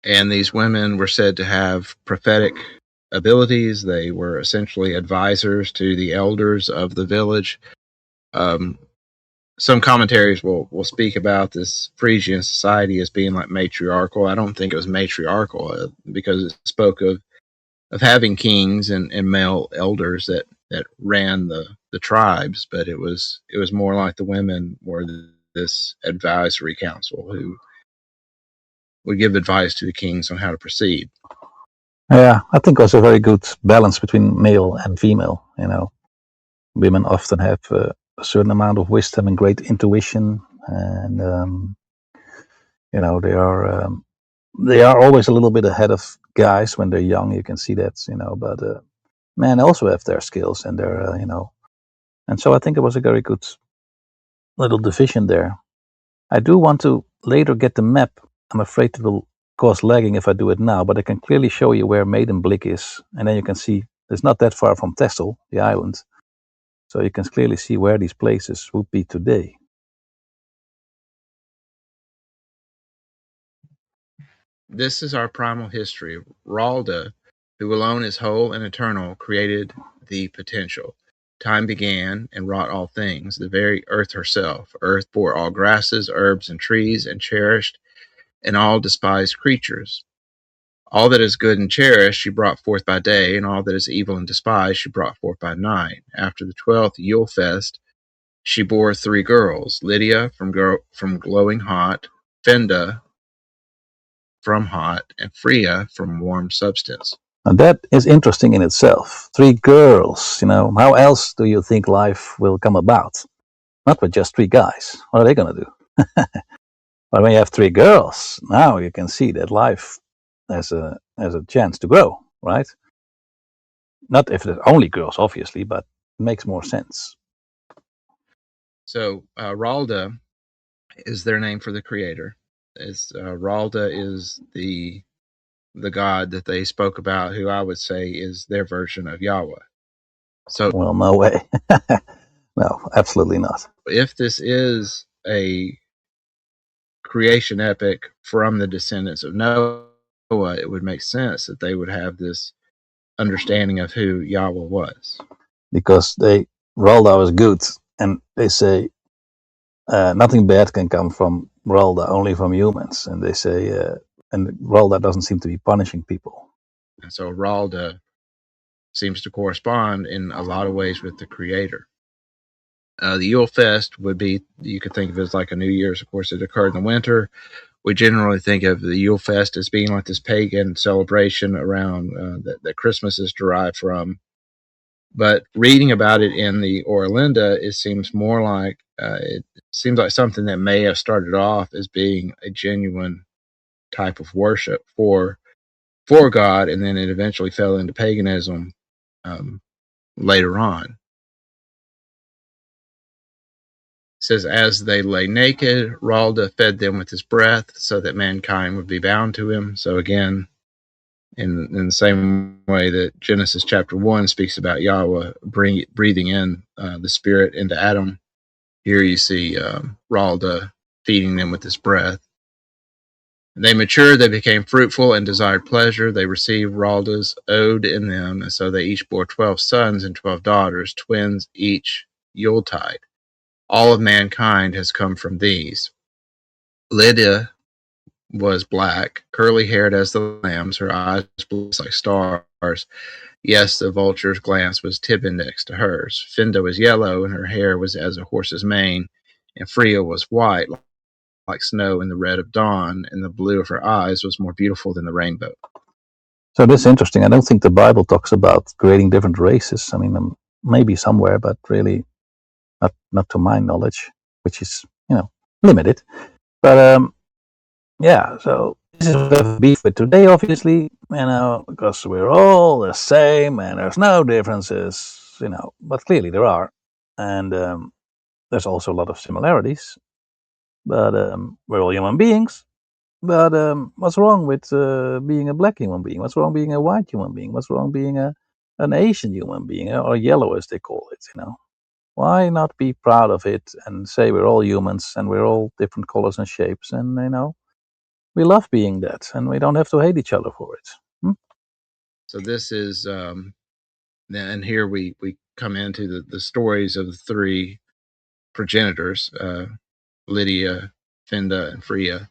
C: And these women were said to have prophetic abilities. They were essentially advisors to the elders of the village. Some commentaries will speak about this Frisian society as being like matriarchal. I don't think it was matriarchal because it spoke of having kings and male elders that ran the tribes, but it was more like the women were this advisory council who would give advice to the kings on how to proceed.
B: Yeah, I think there's a very good balance between male and female. Women often have a certain amount of wisdom and great intuition, and they are always a little bit ahead of guys when they're young. You can see that, but men also have their skills and their, and so I think it was a very good little division there. I do want to later get the map. I'm afraid it will cause lagging if I do it now, but I can clearly show you where Medemblik is, and then you can see it's not that far from Texel, the island, so you can clearly see where these places would be today.
C: This is our primal history. Ralda, who alone is whole and eternal, created the potential. Time began and wrought all things, the very earth herself. Earth bore all grasses, herbs, and trees, and cherished and all despised creatures. All that is good and cherished she brought forth by day, and all that is evil and despised she brought forth by night. After the 12th Yule Fest, She bore 3 girls, Lydia from glowing hot, Fenda from hot, and Freya from warm substance.
B: And that is interesting in itself. 3 girls, how else do you think life will come about? Not with just 3 guys. What are they going to do? But when you have 3 girls, now you can see that life has a chance to grow, right? Not if there's only girls, obviously, but it makes more sense.
C: So Ralda is their name for the creator. Ralda is the god that they spoke about, who I would say is their version of Yahweh. So,
B: well, no way. No, absolutely not.
C: If this is a creation epic from the descendants of Noah, it would make sense that they would have this understanding of who Yahweh was.
B: Because Ralda was good, and they say nothing bad can come from Ralda, only from humans. And they say, and Ralda doesn't seem to be punishing people.
C: And so Ralda seems to correspond in a lot of ways with the creator. The Yule Fest would be, you could think of it as like a New Year's. Of course, it occurred in the winter. We generally think of the Yule Fest as being like this pagan celebration around that Christmas is derived from. But reading about it in the Oera Linda, it seems more like something that may have started off as being a genuine type of worship for God, and then it eventually fell into paganism later on. It says, as they lay naked, Ralda fed them with his breath so that mankind would be bound to him. So again, in the same way that Genesis chapter 1 speaks about Yahweh breathing in the spirit into Adam, here you see Ralda feeding them with his breath. They matured, they became fruitful and desired pleasure. They received Ralda's ode in them, and so they each bore 12 sons and 12 daughters, twins each Yuletide. All of mankind has come from these. Lydia was black, curly-haired as the lambs, her eyes blue like stars. Yes, the vulture's glance was tib next to hers. Fenda was yellow, and her hair was as a horse's mane, and Freya was white, like snow in the red of dawn, and the blue of her eyes was more beautiful than the rainbow.
B: So this is interesting. I don't think the Bible talks about creating different races. I mean, maybe somewhere, but really not to my knowledge, which is, limited. But yeah, so this is what I have beef with today, obviously, because we're all the same and there's no differences, but clearly there are. And there's also a lot of similarities, but we're all human beings. But what's wrong with being a black human being? What's wrong being a white human being? What's wrong being an Asian human being, or yellow as they call it, Why not be proud of it and say we're all humans and we're all different colors and shapes, and we love being that, and we don't have to hate each other for it.
C: So this is, and here we come into the stories of the 3 progenitors, Lydia, Fenda, and Freya.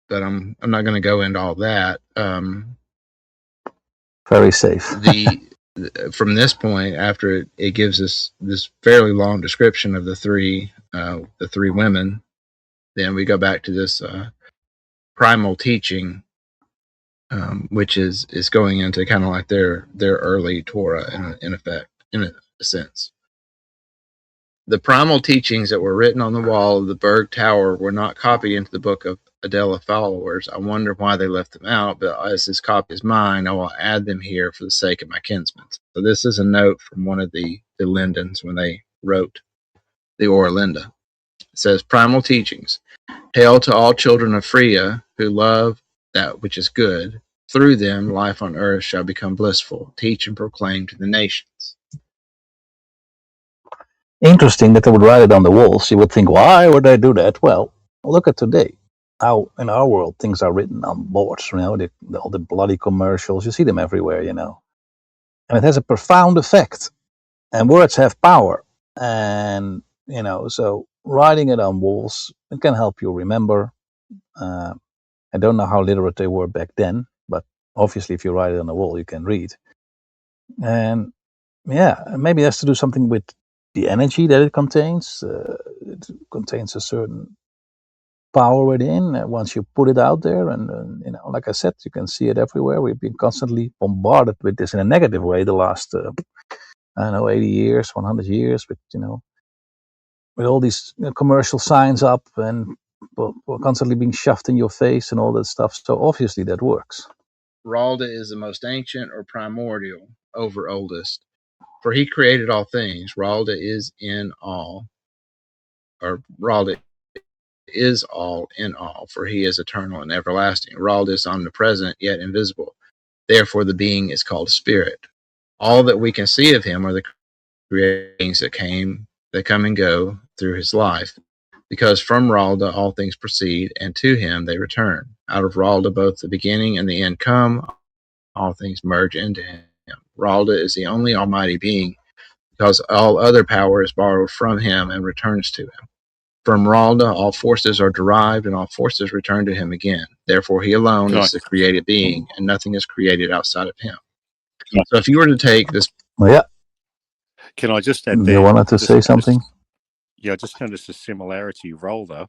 C: But I'm not going to go into all that.
B: Very safe.
C: From this point, after it gives us this fairly long description of the 3 women, then we go back to this primal teaching, which is going into kind of like their early Torah in a sense. The primal teachings that were written on the wall of the Berg Tower were not copied into the book of Adela followers. I wonder why they left them out, but as this copy is mine, I will add them here for the sake of my kinsmen. So this is a note from one of the Lindens when they wrote the Oera Linda. It says, primal teachings. Hail to all children of Freya who love that which is good. Through them, life on earth shall become blissful. Teach and proclaim to the nations.
B: Interesting that they would write it on the walls. You would think, why would they do that? Well, look at today. How in our world things are written on boards, all the bloody commercials. You see them everywhere, and it has a profound effect. And words have power, and so writing it on walls, it can help you remember. I don't know how literate they were back then, but obviously, if you write it on the wall, you can read. And yeah, maybe it has to do something with the energy that it contains. It contains a certain power within. Once you put it out there, and like I said, you can see it everywhere. We've been constantly bombarded with this in a negative way the last, 80 years, 100 years, with all these commercial signs up and constantly being shoved in your face and all that stuff. So obviously that works.
C: Ralda is the most ancient or primordial over oldest, for he created all things. Ralda is in all, or Ralda is all in all, for he is eternal and everlasting. Ralda is omnipresent yet invisible. Therefore the being is called spirit. All that we can see of him are the creatings that come and go through his life, because from Ralda all things proceed, and to him they return. Out of Ralda both the beginning and the end come, all things merge into him. Ralda is the only almighty being, because all other power is borrowed from him and returns to him. From Ralda all forces are derived, and all forces return to him again. Therefore he alone is the created being, and nothing is created outside of him. So if you were to take this...
B: Yeah.
D: Can I just add there?
B: You wanted to say something?
D: I just noticed a similarity. Ralda,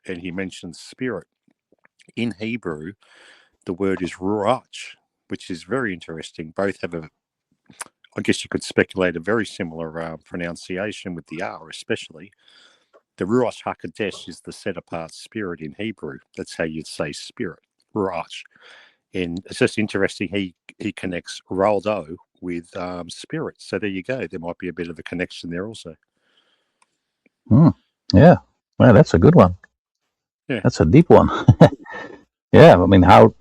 D: and he mentions spirit. In Hebrew, the word is ruach, which is very interesting. Both have I guess you could speculate, a very similar pronunciation with the R, especially. The Ruach HaKodesh is the set-apart spirit in Hebrew. That's how you'd say spirit, Ruach. And it's just interesting, he connects Raldo with spirit. So there you go. There might be a bit of a connection there also.
B: Yeah. Well, that's a good one.
D: Yeah.
B: That's a deep one. Yeah, I mean, how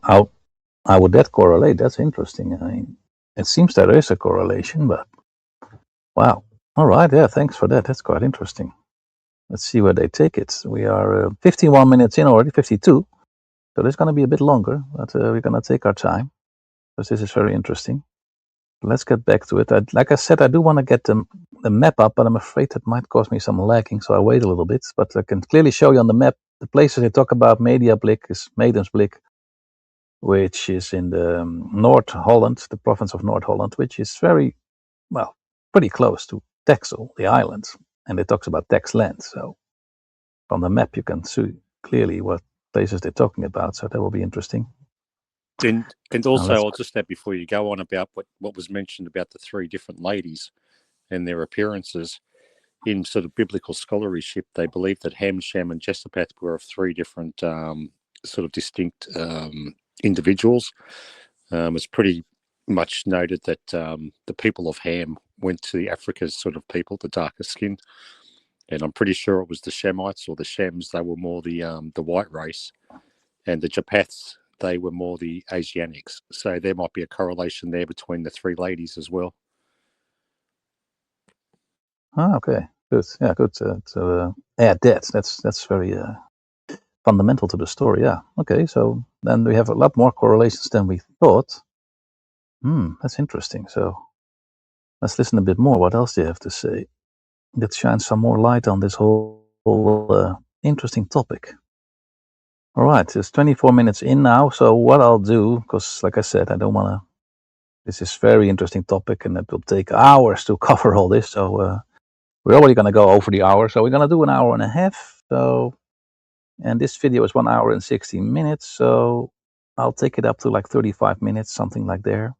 B: would that correlate? That's interesting. I mean, it seems there is a correlation, but wow. All right, yeah, thanks for that. That's quite interesting. Let's see where they take it. We are 51 minutes in already, 52. So this is going to be a bit longer, but we're going to take our time because this is very interesting. Let's get back to it. Like I said, I do want to get the map up, but I'm afraid that might cause me some lagging, so I wait a little bit. But I can clearly show you on the map the places they talk about. Mediablik is Medemsblik, which is in the North Holland, the province of North Holland, which is pretty close to Texel, the island. And it talks about Texland. So on the map, you can see clearly what places they're talking about. So that will be interesting.
D: And also, I'll just add before you go on about what was mentioned about the three different ladies and their appearances. In sort of biblical scholarship, they believe that Ham, Shem, and Jezebel were of three different sort of distinct individuals. It's pretty much noted that the people of Ham went to the Africa's sort of people, the darker skin, and I'm pretty sure it was the Shemites or the Shems. They were more the white race, and the Japheths, they were more the Asiatics. So there might be a correlation there between the three ladies as well.
B: Okay, good. Yeah, good. So add that. That's very fundamental to the story. Yeah. Okay, so then we have a lot more correlations than we thought. That's interesting. So let's listen a bit more. What else do you have to say? That shines some more light on this whole interesting topic. All right, it's 24 minutes in now. So what I'll do, because like I said, I don't want to. This is very interesting topic, and it will take hours to cover all this. So we're already going to go over the hour. So we're going to do an hour and a half. So, and this video is 1 hour and 16 minutes. So I'll take it up to like 35 minutes, something like there.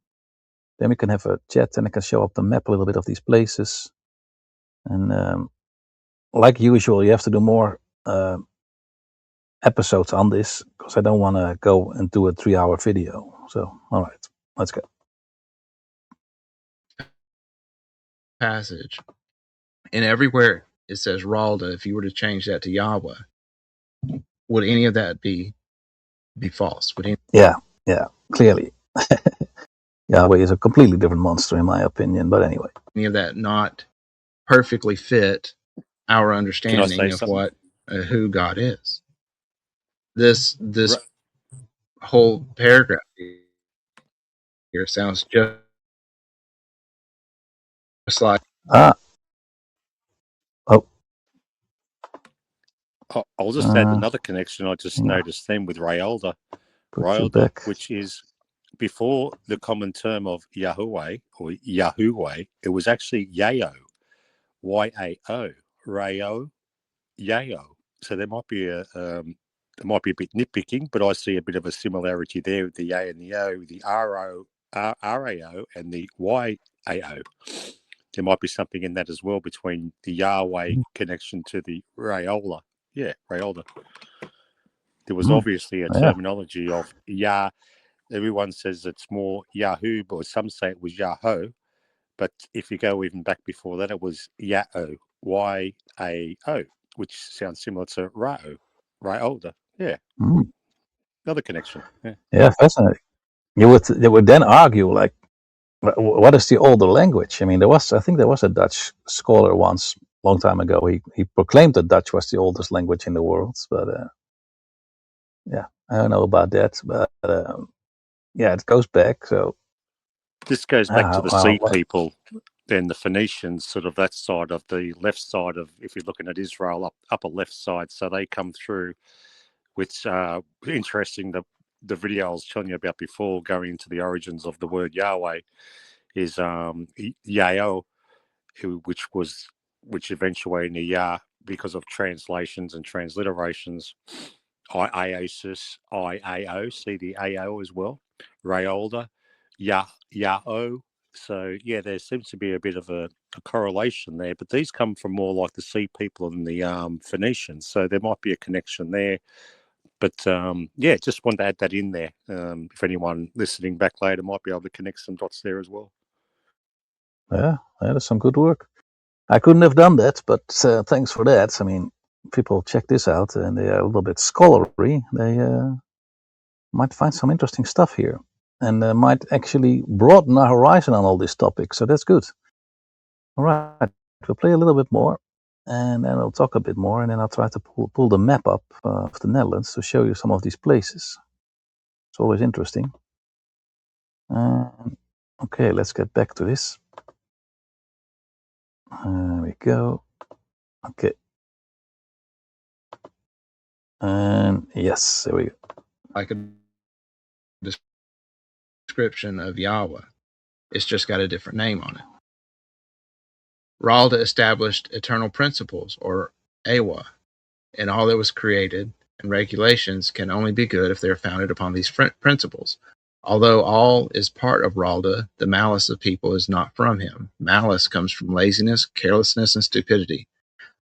B: Then we can have a chat, and I can show up the map a little bit of these places. And like usual, you have to do more episodes on this because I don't want to go and do a 3-hour video. So, all right, let's go.
C: Passage. And everywhere it says Ralda, if you were to change that to Yahweh, would any of that be false?
B: Yeah, clearly. Yahweh is a completely different monster in my opinion, but anyway.
C: Any of that not perfectly fit our understanding of what who God is. This whole paragraph here sounds just like
D: I'll just add another connection I just noticed then with Ralda, which is before the common term of Yahweh or Yahuwah, it was actually Yayo, Y-A-O, Rayo, Yayo. So there might be a bit nitpicking, but I see a bit of a similarity there with the Y and the O, the R-A-O and the Y-A-O. There might be something in that as well between the Yahweh connection to the Rayola. Yeah, Rayola. There was obviously a terminology of Yah. Everyone says it's more Yahoo, but some say it was Yahoo. But if you go even back before that, it was Yao, Y-A-O, which sounds similar to Rao, Raolda. Yeah. Another connection.
B: Yeah, fascinating. You would then argue, like, what is the older language? I mean, I think there was a Dutch scholar once, a long time ago. He proclaimed that Dutch was the oldest language in the world, but yeah, I don't know about that. But yeah, it goes back. So
D: this goes back to the sea people, then the Phoenicians, sort of that side of the left side of, if you're looking at Israel, upper left side. So they come through, which interesting. The video I was telling you about before, going into the origins of the word Yahweh, is Yael, which eventuated in Yah because of translations and transliterations. Iaosis, IAO, see the AO as well. Rayolda, Yao. So yeah, there seems to be a bit of a correlation there, but these come from more like the sea people and the Phoenicians, so there might be a connection there. But yeah, just wanted to add that in there. If anyone listening back later might be able to connect some dots there as well.
B: Yeah, that's some good work. I couldn't have done that, but thanks for that. I mean, people check this out and they are a little bit scholarly. They might find some interesting stuff here and might actually broaden our horizon on all these topics. So that's good. All right, we'll play a little bit more and then we'll talk a bit more, and then I'll try to pull the map up of the Netherlands to show you some of these places. It's always interesting. Okay, let's get back to this. There we go. Okay. And yes, there we go.
C: Like a description of Yahweh. It's just got a different name on it. Ralda established eternal principles, or Ewa, and all that was created, and regulations can only be good if they are founded upon these principles. Although all is part of Ralda, the malice of people is not from him. Malice comes from laziness, carelessness, and stupidity.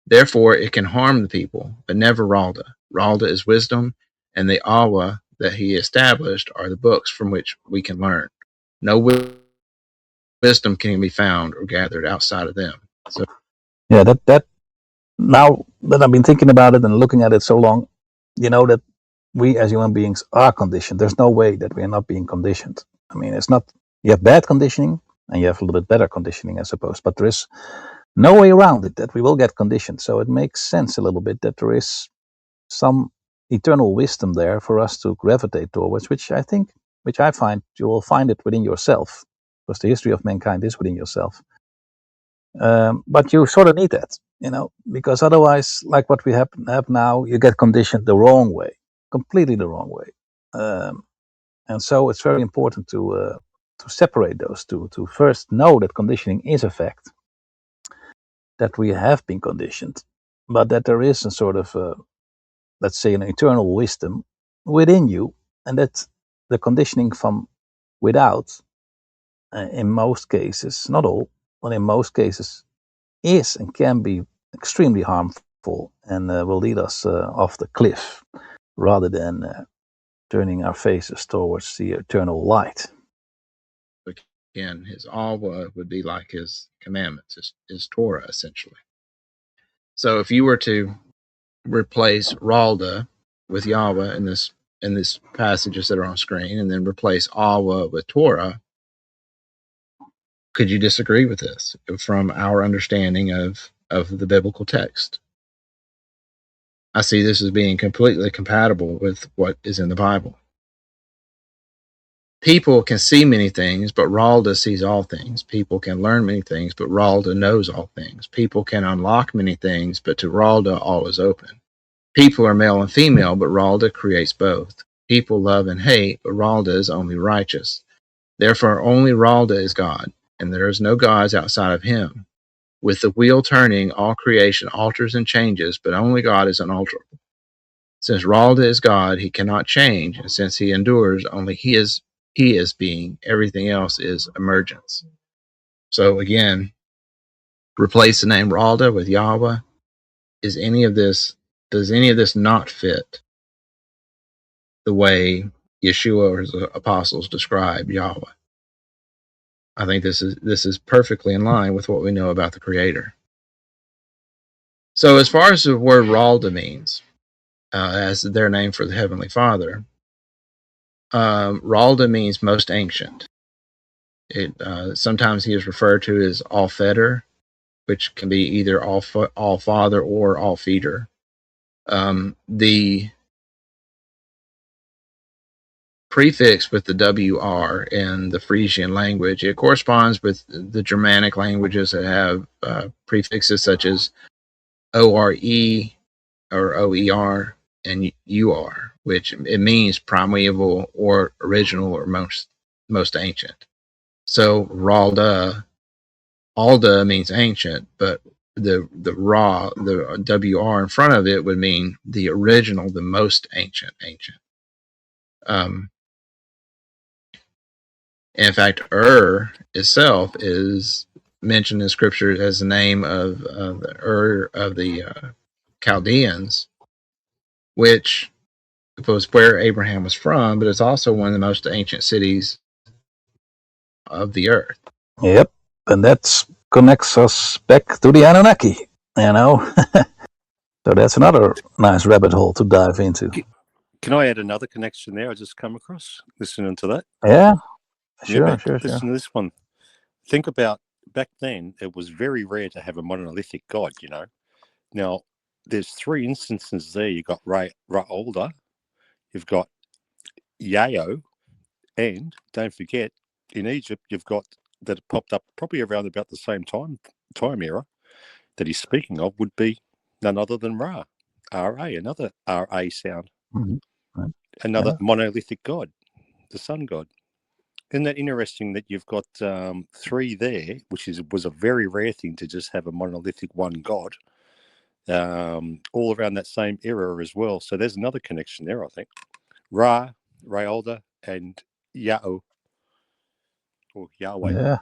C: Therefore, it can harm the people, but never Ralda. Ralda is wisdom, and the Awa that he established are the books from which we can learn. No wisdom can be found or gathered outside of them. So,
B: yeah, that now that I've been thinking about it and looking at it so long, you know that we as human beings are conditioned. There's no way that we are not being conditioned. I mean, it's not, you have bad conditioning and you have a little bit better conditioning, I suppose, but there is no way around it that we will get conditioned. So it makes sense a little bit that there is some eternal wisdom there for us to gravitate towards, which I find you will find it within yourself, because the history of mankind is within yourself. But you sort of need that, because otherwise, like what we have now, you get conditioned the wrong way, completely the wrong way. And so it's very important to separate those two, to first know that conditioning is a fact, that we have been conditioned, but that there is a sort of, let's say, an eternal wisdom within you, and that the conditioning from without, in most cases, not all, but in most cases, is and can be extremely harmful and will lead us off the cliff rather than turning our faces towards the eternal light.
C: Again, his awa would be like his commandments, his Torah, essentially. So if you were to replace Ralda with Yahweh in this passages that are on screen, and then replace Awa with Torah, could you disagree with this from our understanding of the biblical text? I see this as being completely compatible with what is in the Bible. People can see many things, but Ralda sees all things. People can learn many things, but Ralda knows all things. People can unlock many things, but to Ralda all is open. People are male and female, but Ralda creates both. People love and hate, but Ralda is only righteous. Therefore, only Ralda is God, and there is no gods outside of him. With the wheel turning, all creation alters and changes, but only God is unalterable. Since Ralda is God, he cannot change, and since he endures, only he is being. Everything else is emergence. So again, replace the name Ralda with Yahweh. Does any of this not fit the way Yeshua or his apostles describe Yahweh? I think this is perfectly in line with what we know about the Creator. So as far as the word Ralda means, as their name for the Heavenly Father, Ralda means most ancient. Sometimes he is referred to as all fetter, which can be either all father or all feeder. The prefix with the WR in the Frisian language, it corresponds with the Germanic languages that have prefixes such as ORE or OER and UR, which it means primeval or original or most ancient. So Ralda, Alda means ancient, but the WR in front of it would mean the original, the most ancient. In fact, itself is mentioned in Scripture as the name of the of the Chaldeans, which was where Abraham was from, but it's also one of the most ancient cities of the earth.
B: Yep, and that connects us back to the Anunnaki, you know. So that's another nice rabbit hole to dive into.
D: Can I add another connection there I just come across listening to that?
B: Yeah, sure.
D: Listen to this one. Think about back then, it was very rare to have a monolithic God, you know. Now, there's 3 instances there. You've got Ra'olda, you've got Yao, and don't forget, in Egypt, you've got that popped up probably around about the same time era that he's speaking of would be none other than Ra, R-A, another R-A sound.
B: Mm-hmm. Right.
D: Another monolithic God, the sun god. Isn't that interesting that you've got 3 there, which was a very rare thing to just have a monolithic one god, all around that same era as well. So there's another connection there, I think. Ra, Ra'olda, and Yao, or Yahweh.
B: Yeah.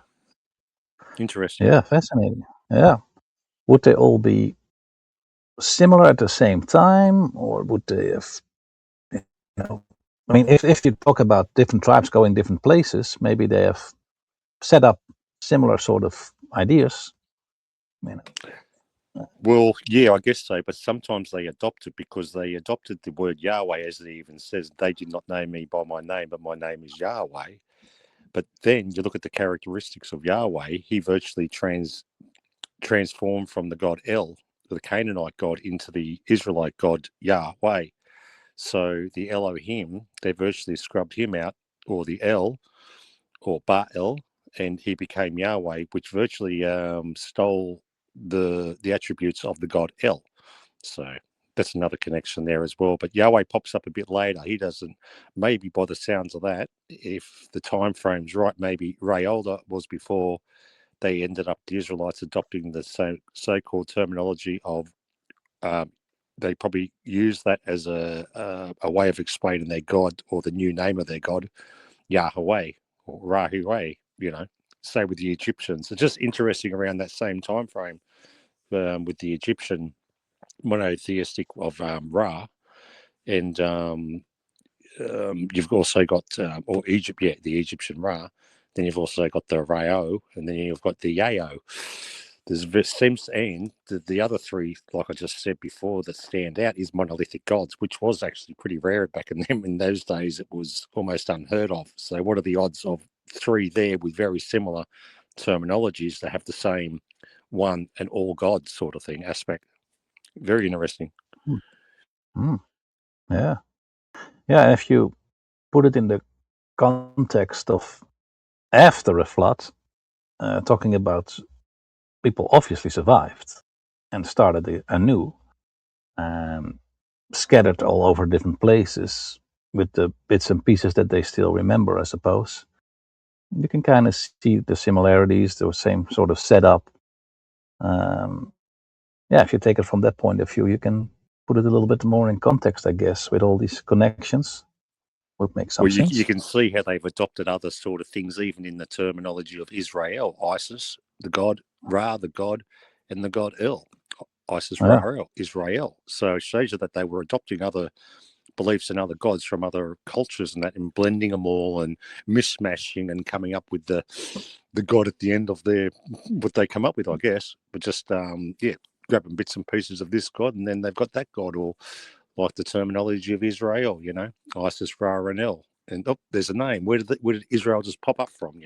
D: Interesting.
B: Yeah, fascinating. Yeah. Would they all be similar at the same time, or would they have, you know, I mean, if you talk about different tribes going different places, maybe they have set up similar sort of ideas. You know.
D: Well, yeah, I guess so. But sometimes they adopt it because they adopted the word Yahweh, as it even says, they did not know me by my name, but my name is Yahweh. But then you look at the characteristics of Yahweh, he virtually transformed from the god El, the Canaanite god, into the Israelite god Yahweh. So the Elohim, they virtually scrubbed him out, or the El, or Baal, and he became Yahweh, which virtually stole the attributes of the god El. So that's another connection there as well. But Yahweh pops up a bit later. He doesn't, maybe by the sounds of that, if the time frame's right, maybe Ra'olda was before they ended up, the Israelites adopting the so-called terminology of, they probably use that as a way of explaining their God, or the new name of their God, Yahweh or Rahuweh, you know, say with the Egyptians. It's just interesting around that same time frame with the Egyptian monotheistic of Ra, and you've also got, or Egypt, yeah, the Egyptian Ra. Then you've also got the Rao, and then you've got the Yao. And the other 3, like I just said before, that stand out is monolithic gods, which was actually pretty rare back in them. In those days, it was almost unheard of. So what are the odds of 3 there with very similar terminologies to have the same one and all gods sort of thing aspect? Very interesting.
B: Yeah. Yeah, if you put it in the context of after a flood, talking about people obviously survived and started anew, scattered all over different places with the bits and pieces that they still remember, I suppose. You can kind of see the similarities, the same sort of setup. If you take it from that point of view, you can put it a little bit more in context, I guess, with all these connections. Would make some sense.
D: You can see how they've adopted other sort of things, even in the terminology of Israel, Isis, the god Ra, the god, and the god El, Isis, Ra, El, Israel. So it shows you that they were adopting other beliefs and other gods from other cultures and that, and blending them all and mishmashing and coming up with the god at the end of what they come up with, I guess. But just grabbing bits and pieces of this god, and then they've got that god, or like the terminology of Israel, Isis, Ra, and El. And there's a name. Where did Israel just pop up from,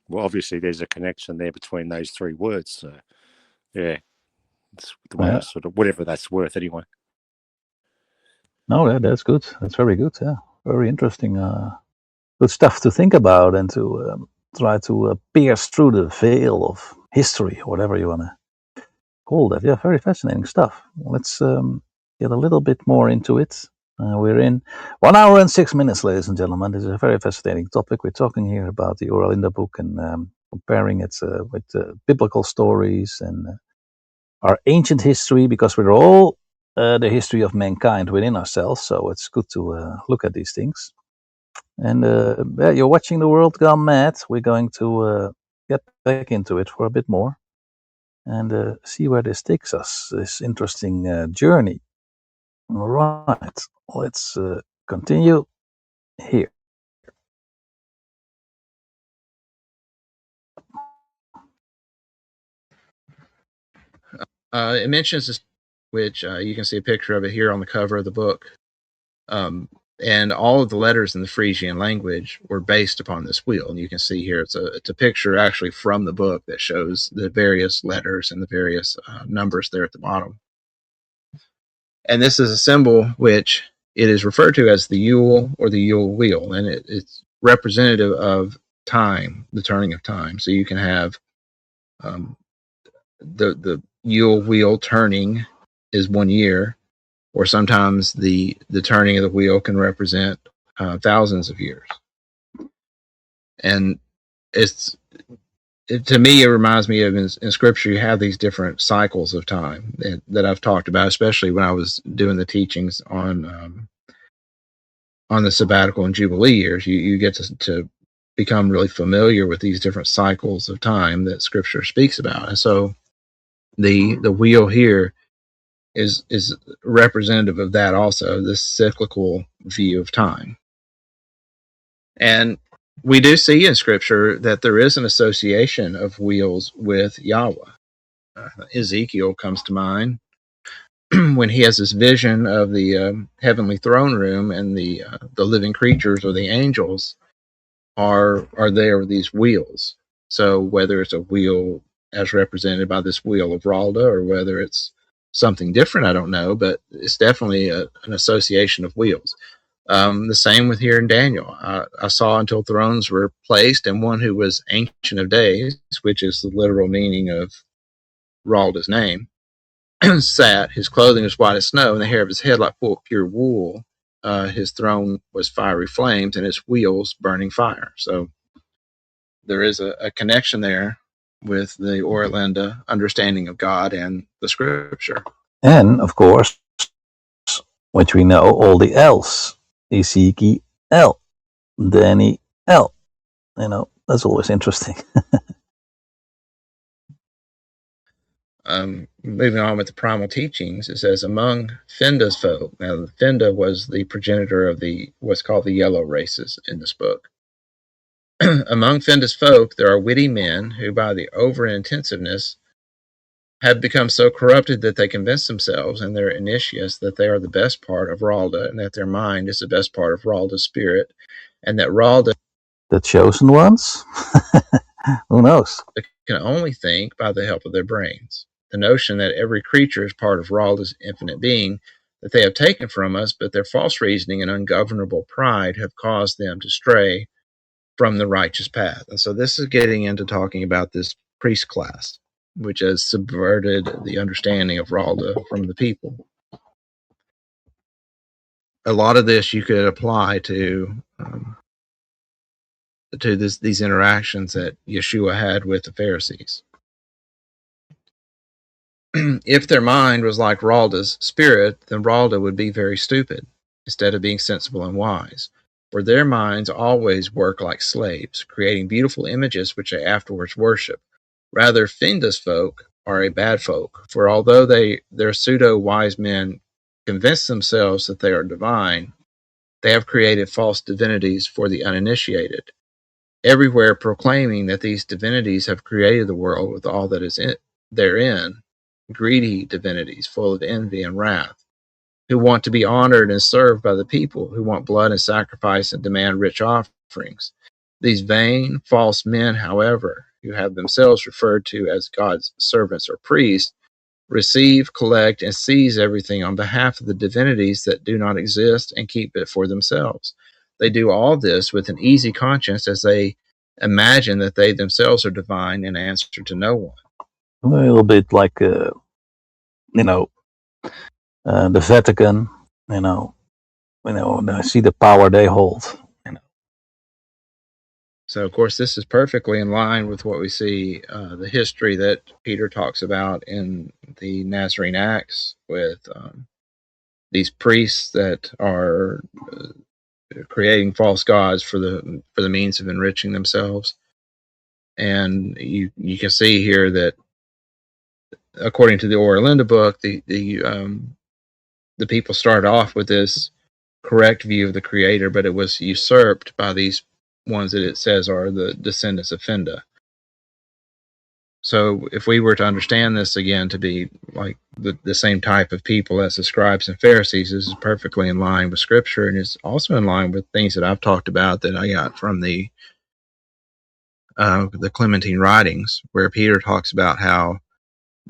D: Well, obviously there's a connection there between those three words. So, yeah, it's the way I sort of, whatever that's worth anyway.
B: No, that's good. That's very good. Yeah, very interesting. Good stuff to think about and to try to pierce through the veil of history, or whatever you want to call that. Yeah, very fascinating stuff. Let's get a little bit more into it. We're in 1 hour and 6 minutes, ladies and gentlemen. This is a very fascinating topic. We're talking here about the Oera Linda Book and comparing it with biblical stories and our ancient history, because we're all the history of mankind within ourselves. So it's good to look at these things. And you're watching The World Gone Mad. We're going to get back into it for a bit more and see where this takes us, this interesting journey. All right, let's continue here.
C: It mentions this, which you can see a picture of it here on the cover of the book. And all of the letters in the Frisian language were based upon this wheel. And you can see here, it's a picture actually from the book that shows the various letters and the various numbers there at the bottom. And this is a symbol which it is referred to as the Yule or the Yule wheel. And it's representative of time, the turning of time. So you can have the Yule wheel turning is 1 year, or sometimes the turning of the wheel can represent thousands of years. And to me, it reminds me of in Scripture, you have these different cycles of time that I've talked about, especially when I was doing the teachings on the sabbatical and Jubilee years. You get to become really familiar with these different cycles of time that Scripture speaks about. And so the wheel here is representative of that also, this cyclical view of time. And we do see in Scripture that there is an association of wheels with Yahweh. Ezekiel comes to mind when he has this vision of the heavenly throne room, and the living creatures or the angels are there with these wheels. So whether it's a wheel as represented by this wheel of Ralda, or whether it's something different, I don't know, but it's definitely an association of wheels. The same with here in Daniel. I saw until thrones were placed, and one who was Ancient of Days, which is the literal meaning of Ralda's name, sat. His clothing was white as snow, and the hair of his head like pure wool. His throne was fiery flames, and his wheels burning fire. So there is a connection there with the Oera Linda understanding of God and the Scripture.
B: And, of course, which we know, all the L's. Ezekiel L, Danny L. That's always interesting.
C: Moving on with the primal teachings, it says, among Finda's folk. Now, Finda was the progenitor of what's called the yellow races in this book. Among Finda's folk, there are witty men who, by the over-intensiveness, have become so corrupted that they convince themselves and their initiates that they are the best part of Ralda, and that their mind is the best part of Ralda's spirit, and that Ralda,
B: the chosen ones? Who knows?
C: Can only think by the help of their brains. The notion that every creature is part of Ralda's infinite being, that they have taken from us, but their false reasoning and ungovernable pride have caused them to stray from the righteous path. And so this is getting into talking about this priest class, which has subverted the understanding of Ralda from the people. A lot of this you could apply to these interactions that Yeshua had with the Pharisees. If their mind was like Ralda's spirit, then Ralda would be very stupid, instead of being sensible and wise. For their minds always work like slaves, creating beautiful images which they afterwards worship. Rather, Finda's folk are a bad folk, for although their pseudo-wise men convince themselves that they are divine, they have created false divinities for the uninitiated, everywhere proclaiming that these divinities have created the world with all that is therein, greedy divinities full of envy and wrath, who want to be honored and served by the people, who want blood and sacrifice and demand rich offerings. These vain, false men, however, who have themselves referred to as God's servants or priests, receive, collect, and seize everything on behalf of the divinities that do not exist and keep it for themselves. They do all this with an easy conscience, as they imagine that they themselves are divine and answer to no one.
B: A little bit like, the Vatican, I see the power they hold.
C: So, of course, this is perfectly in line with what we see, the history that Peter talks about in the Nazarene Acts, with these priests that are creating false gods for the means of enriching themselves. And you can see here that, according to the Oera Linda book, the people started off with this correct view of the Creator, but it was usurped by these ones that it says are the descendants of Finda. So if we were to understand this again to be like the same type of people as the scribes and Pharisees, this is perfectly in line with Scripture, and it's also in line with things that I've talked about that I got from the Clementine writings, where Peter talks about how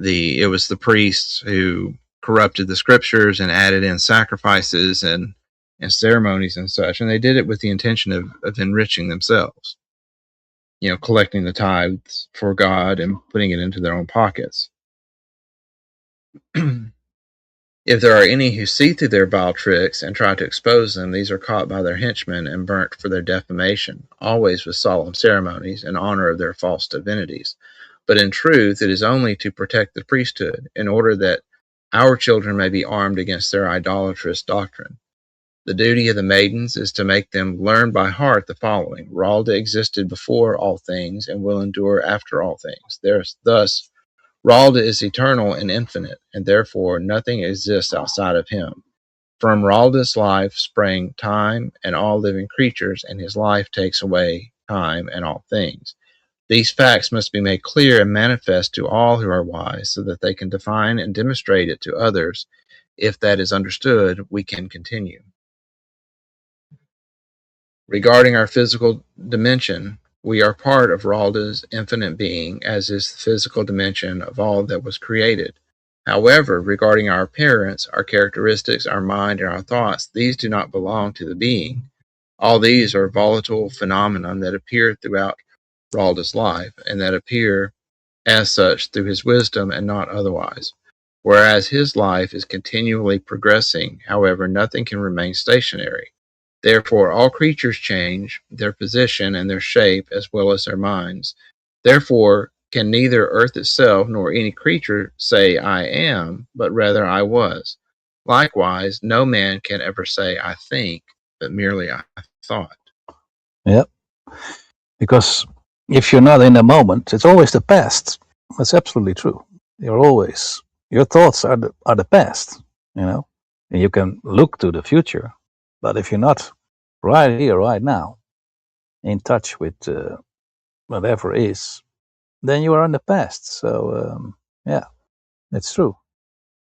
C: it was the priests who corrupted the Scriptures and added in sacrifices and ceremonies and such, and they did it with the intention of enriching themselves, collecting the tithes for God and putting it into their own pockets. If there are any who see through their vile tricks and try to expose them, these are caught by their henchmen and burnt for their defamation, always with solemn ceremonies in honor of their false divinities. But in truth, it is only to protect the priesthood, in order that our children may be armed against their idolatrous doctrine. The duty of the maidens is to make them learn by heart the following: Ralda existed before all things and will endure after all things. Thus, Ralda is eternal and infinite, and therefore nothing exists outside of him. From Ralda's life sprang time and all living creatures, and his life takes away time and all things. These facts must be made clear and manifest to all who are wise, so that they can define and demonstrate it to others. If that is understood, we can continue. Regarding our physical dimension, we are part of Ralda's infinite being, as is the physical dimension of all that was created. However, regarding our appearance, our characteristics, our mind, and our thoughts, these do not belong to the being. All these are volatile phenomena that appear throughout Ralda's life, and that appear as such through his wisdom and not otherwise. Whereas his life is continually progressing, however, nothing can remain stationary. Therefore, all creatures change their position and their shape, as well as their minds. Therefore, can neither earth itself nor any creature say, I am, but rather I was. Likewise, no man can ever say, I think, but merely I thought.
B: Yep. Because if you're not in the moment, it's always the past. That's absolutely true. Your thoughts are the past, and you can look to the future. But if you're not right here, right now, in touch with whatever is, then you are in the past. So, yeah, that's true.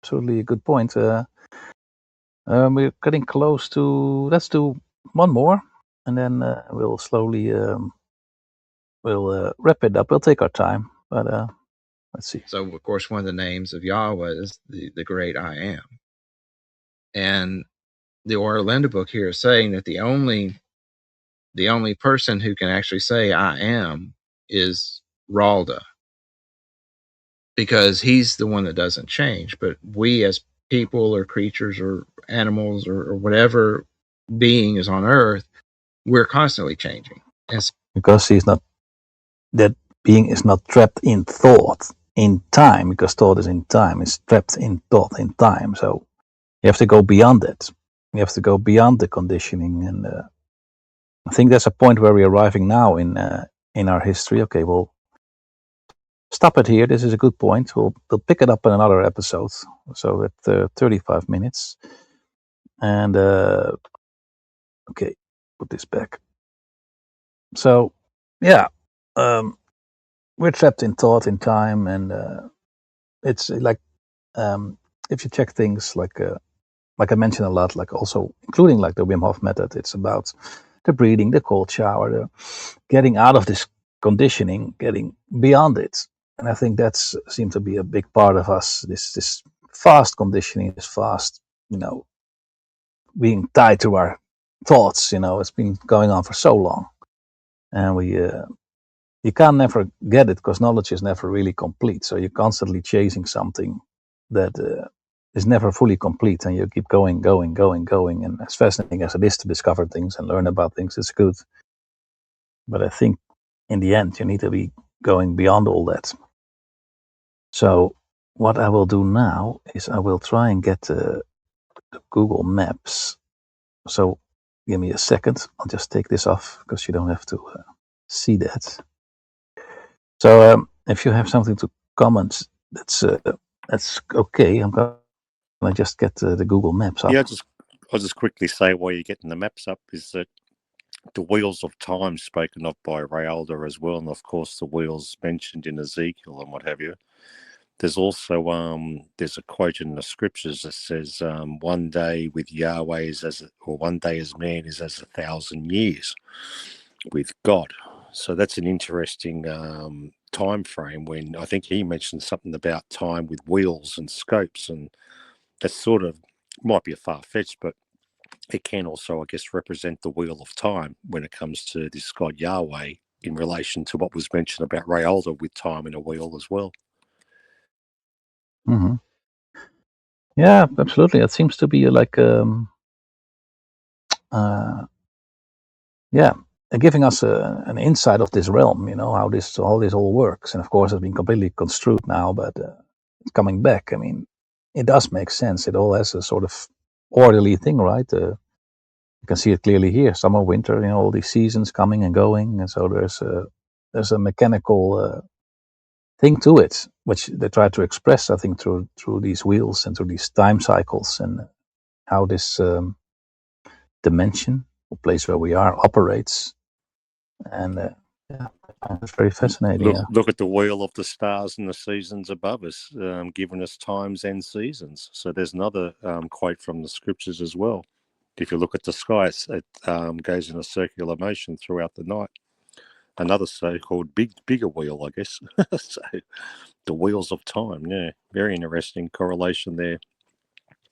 B: Absolutely a good point. We're getting close to, let's do one more, and then we'll slowly wrap it up. We'll take our time, but let's see.
C: So, of course, one of the names of Yahweh is the great I am. And the Oera Linda book here is saying that the only person who can actually say I am is Ralda, because he's the one that doesn't change. But we as people or creatures or animals or whatever being is on earth, we're constantly changing. And
B: because that being is not trapped in thought, in time, because thought is in time. It's trapped in thought in time. So you have to go beyond it. You have to go beyond the conditioning, and I think that's a point where we're arriving now in our history. Okay, we'll stop it here. This is a good point. We'll pick it up in another episode. So at 35 minutes, and okay, put this back. So yeah, we're trapped in thought in time, and it's like if you check things like I mentioned a lot, like also including like the Wim Hof method, it's about the breathing, the cold shower, the getting out of this conditioning, getting beyond it. And I think that's seemed to be a big part of us. This fast conditioning, this fast, being tied to our thoughts. It's been going on for so long, and you can never get it because knowledge is never really complete. So you're constantly chasing something that is never fully complete, and you keep going. And as fascinating as it is to discover things and learn about things, it's good. But I think in the end, you need to be going beyond all that. So what I will do now is I will try and get the Google Maps. So give me a second. I'll just take this off because you don't have to see that. So if you have something to comment, that's okay. I'm going to just get the Google Maps up.
D: Yeah, I'll just quickly say while you're getting the maps up is that the wheels of time spoken of by Ray Alder as well, and of course the wheels mentioned in Ezekiel and what have you. There's also there's a quote in the scriptures that says one day with Yahweh is one day as man is as 1,000 years with God. So that's an interesting time frame when I think he mentioned something about time with wheels and scopes, and that sort of might be a far-fetched, but it can also, I guess, represent the wheel of time when it comes to this God Yahweh in relation to what was mentioned about Ray Alder with time in a wheel as well.
B: Mm-hmm. Yeah, absolutely. It seems to be like giving us an insight of this realm, how this all works. And of course, it's been completely construed now, but it's coming back. I mean, it does make sense. It all has a sort of orderly thing, right? You can see it clearly here: summer, winter, all these seasons coming and going, and so there's a mechanical thing to it, which they try to express, I think, through these wheels and through these time cycles, and how this dimension, the place where we are, operates. And it's very fascinating.
D: Look at the wheel of the stars and the seasons above us, giving us times and seasons. So there's another quote from the scriptures as well. If you look at the sky, it goes in a circular motion throughout the night. Another so-called bigger wheel, I guess. So the wheels of time, yeah, very interesting correlation there.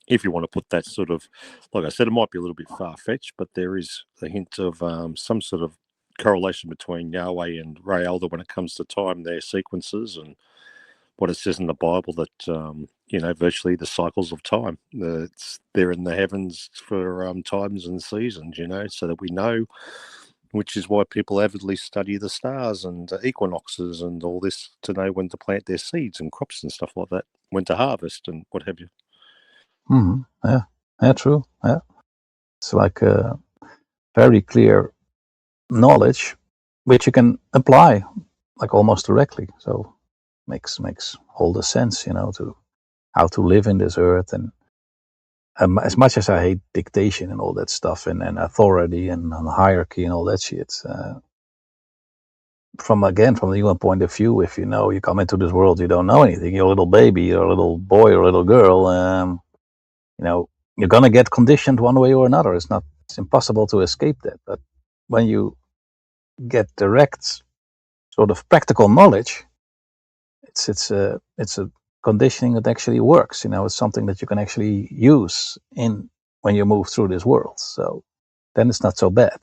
D: If you want to put that sort of, like I said, it might be a little bit far-fetched, but there is a hint of some sort of correlation between Yahweh and Ray Alder when it comes to time, their sequences, and what it says in the Bible that virtually the cycles of time. They're in the heavens for times and seasons, so that we know, which is why people avidly study the stars and equinoxes and all this to know when to plant their seeds and crops and stuff like that, when to harvest and what have you.
B: Mm-hmm. Yeah, true. Yeah, it's like a very clear knowledge which you can apply like almost directly. So makes all the sense, to how to live in this earth. And as much as I hate dictation and all that stuff, and authority and hierarchy and all that shit, from the human point of view, if you come into this world, you don't know anything, you're a little baby, you're a little boy or a little girl, you're gonna get conditioned one way or another. It's impossible to escape that. But when you get direct sort of practical knowledge, it's a conditioning that actually works. It's something that you can actually use when you move through this world. So then it's not so bad,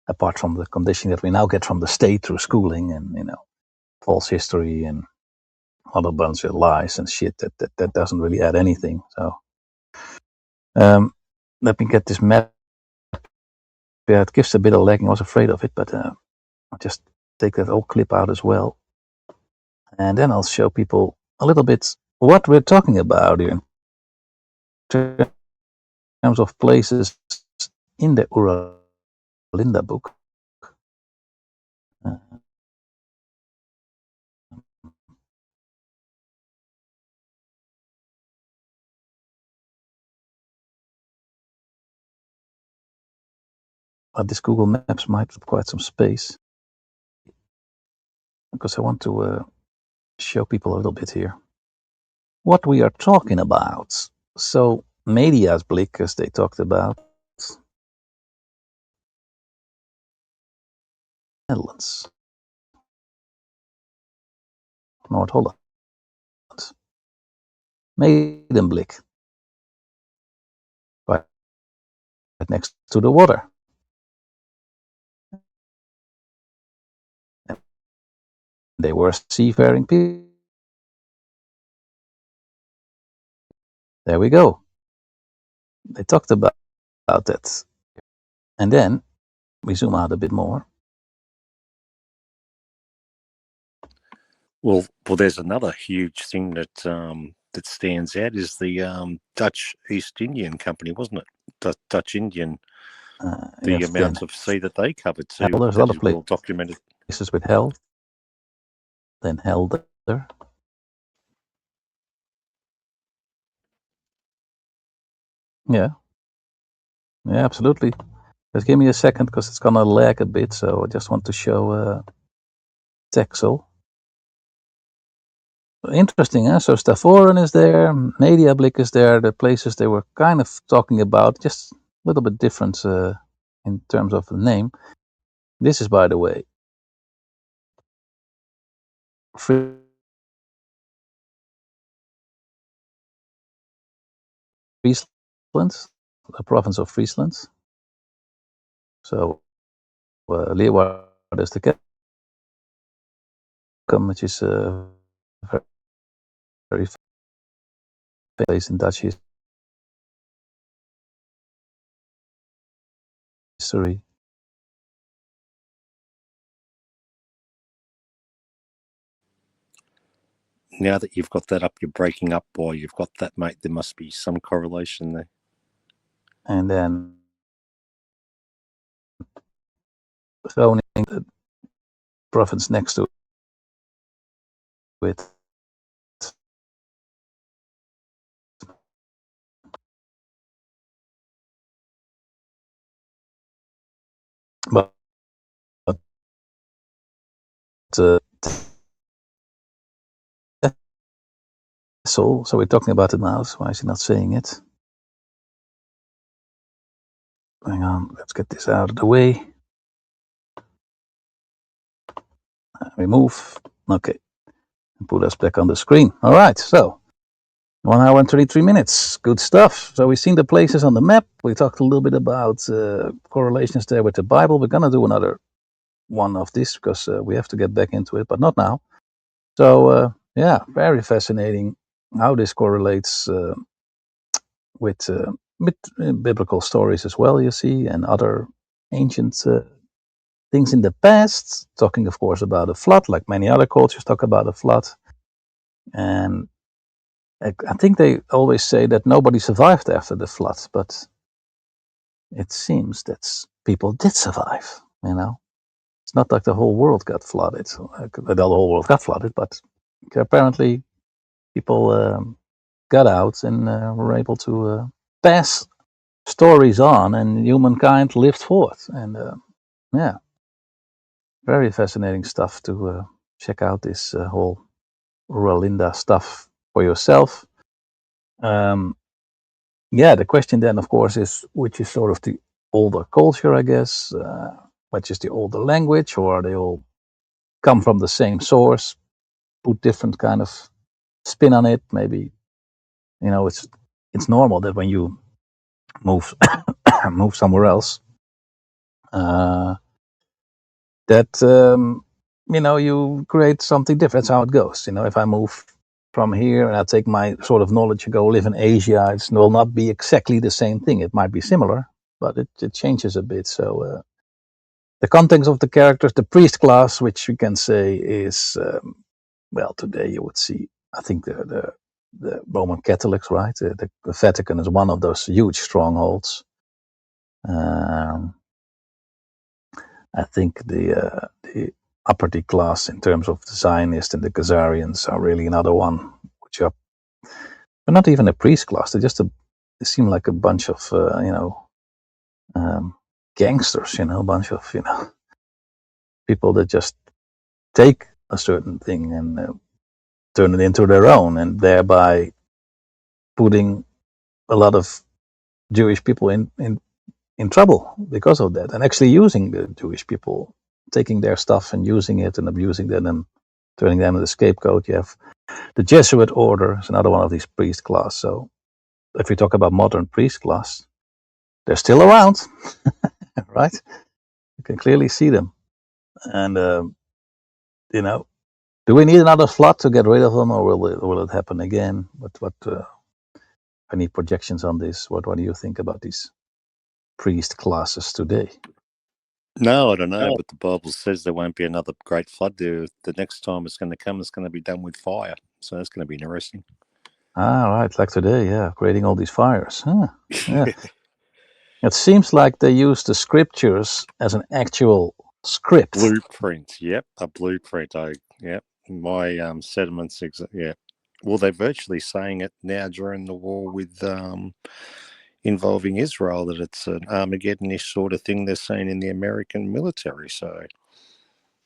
B: apart from the conditioning that we now get from the state through schooling and false history and other bunch of lies and shit that doesn't really add anything. So let me get this map. Yeah, it gives a bit of lagging. I was afraid of it, but I'll just take that old clip out as well. And then I'll show people a little bit what we're talking about here in terms of places in the Oera Linda book. But this Google Maps might have quite some space, because I want to show people a little bit here what we are talking about. So media's blik, as they talked about, Netherlands, Noord-Holland, Medemblik, right next to the water. And they were seafaring people. There we go. They talked about that. And then we zoom out a bit more.
D: Well, there's another huge thing that that stands out is the Dutch East Indian Company, wasn't it? Dutch Indian. The
B: yes,
D: amount of sea that they covered too.
B: Hell, there's a lot of
D: well documented.
B: Places with hell. Then Helder. Yeah. Yeah, absolutely. Just give me a second, because it's gonna lag a bit. So I just want to show Texel. Interesting, huh? So Stavoren is there, Mediablik is there, the places they were kind of talking about, just a little bit different in terms of the name. This is, by the way, Friesland, the province of Friesland. So Leeuwarden is the capital, which is very famous in Dutch history.
D: Now that you've got that up, you're breaking up while you've got that, mate. There must be some correlation there.
B: And then Groningen, the province next to it. But so we're talking about it now. So why is he not saying it? Hang on, let's get this out of the way. Remove. Okay. And put us back on the screen. All right. So 1 hour and 33 minutes. Good stuff. So we've seen the places on the map. We talked a little bit about correlations there with the Bible. We're going to do another one of this, because we have to get back into it, but not now. So yeah, very fascinating how this correlates with biblical stories as well, you see, and other ancient things in the past, talking, of course, about a flood, like many other cultures talk about a flood. And I think they always say that nobody survived after the flood, but it seems that people did survive, you know. It's not like the whole world got flooded. The whole world got flooded, but apparently people got out and were able to pass stories on, and humankind lived forth. And yeah, very fascinating stuff to check out this whole Oera Linda stuff for yourself. Yeah, the question then, of course, is which is sort of the older culture, I guess, which is the older language, or are they all come from the same source, put different kind of spin on it? Maybe, you know, it's normal that when you move move somewhere else, that you know, you create something different. That's how it goes. You know, if I move from here and I take my sort of knowledge and go live in Asia, it will not be exactly the same thing. It might be similar, but it changes a bit. So the context of the characters, the priest class, which we can say is well, today you would see, I think the Roman Catholics, right? The Vatican is one of those huge strongholds. I think the upper class in terms of the Zionists and the Khazarians are really another one, which are not even a priest class. They seem like a bunch of gangsters, a bunch of people that just take a certain thing and turn it into their own, and thereby putting a lot of Jewish people in trouble because of that, and actually using the Jewish people, taking their stuff and using it and abusing them and turning them into the scapegoat. You have the Jesuit order is another one of these priest class. So if we talk about modern priest class, they're still around, right? You can clearly see them. And, do we need another flood to get rid of them, or will it happen again? What any projections on this? What do you think about these priest classes today?
D: No, I don't know, but the Bible says there won't be another great flood. The next time it's going to come, it's going to be done with fire. So that's going to be interesting.
B: Right, like today, yeah, creating all these fires. Huh. Yeah. It seems like they use the scriptures as an actual script.
D: Blueprint, yep, a blueprint. My sentiments, yeah. Well, they're virtually saying it now during the war with involving Israel, that it's an Armageddon-ish sort of thing they're saying in the American military. So,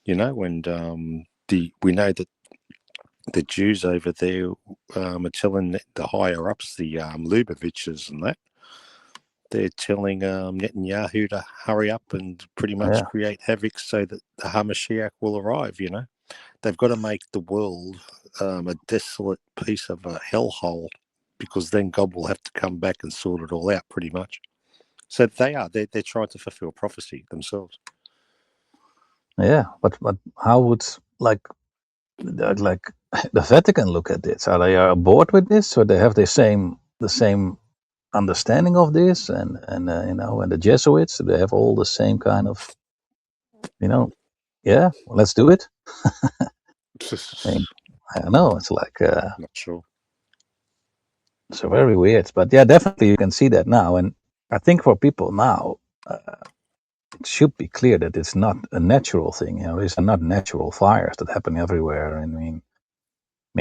D: and we know that the Jews over there are telling the higher ups, the Luboviches and that, they're telling Netanyahu to hurry up and pretty much create havoc so that the Hamashiach will arrive. They've got to make the world a desolate piece of a hellhole, because then God will have to come back and sort it all out, pretty much. So they're trying to fulfill prophecy themselves.
B: Yeah, but how would like the Vatican look at this? Are they on board with this, or they have the same understanding of this? And the Jesuits, they have all the same kind of, yeah, well, let's do it. I don't know. It's like
D: not sure.
B: So very weird, but yeah, definitely you can see that now. And I think for people now, it should be clear that it's not a natural thing. These are not natural fires that happen everywhere. And I mean,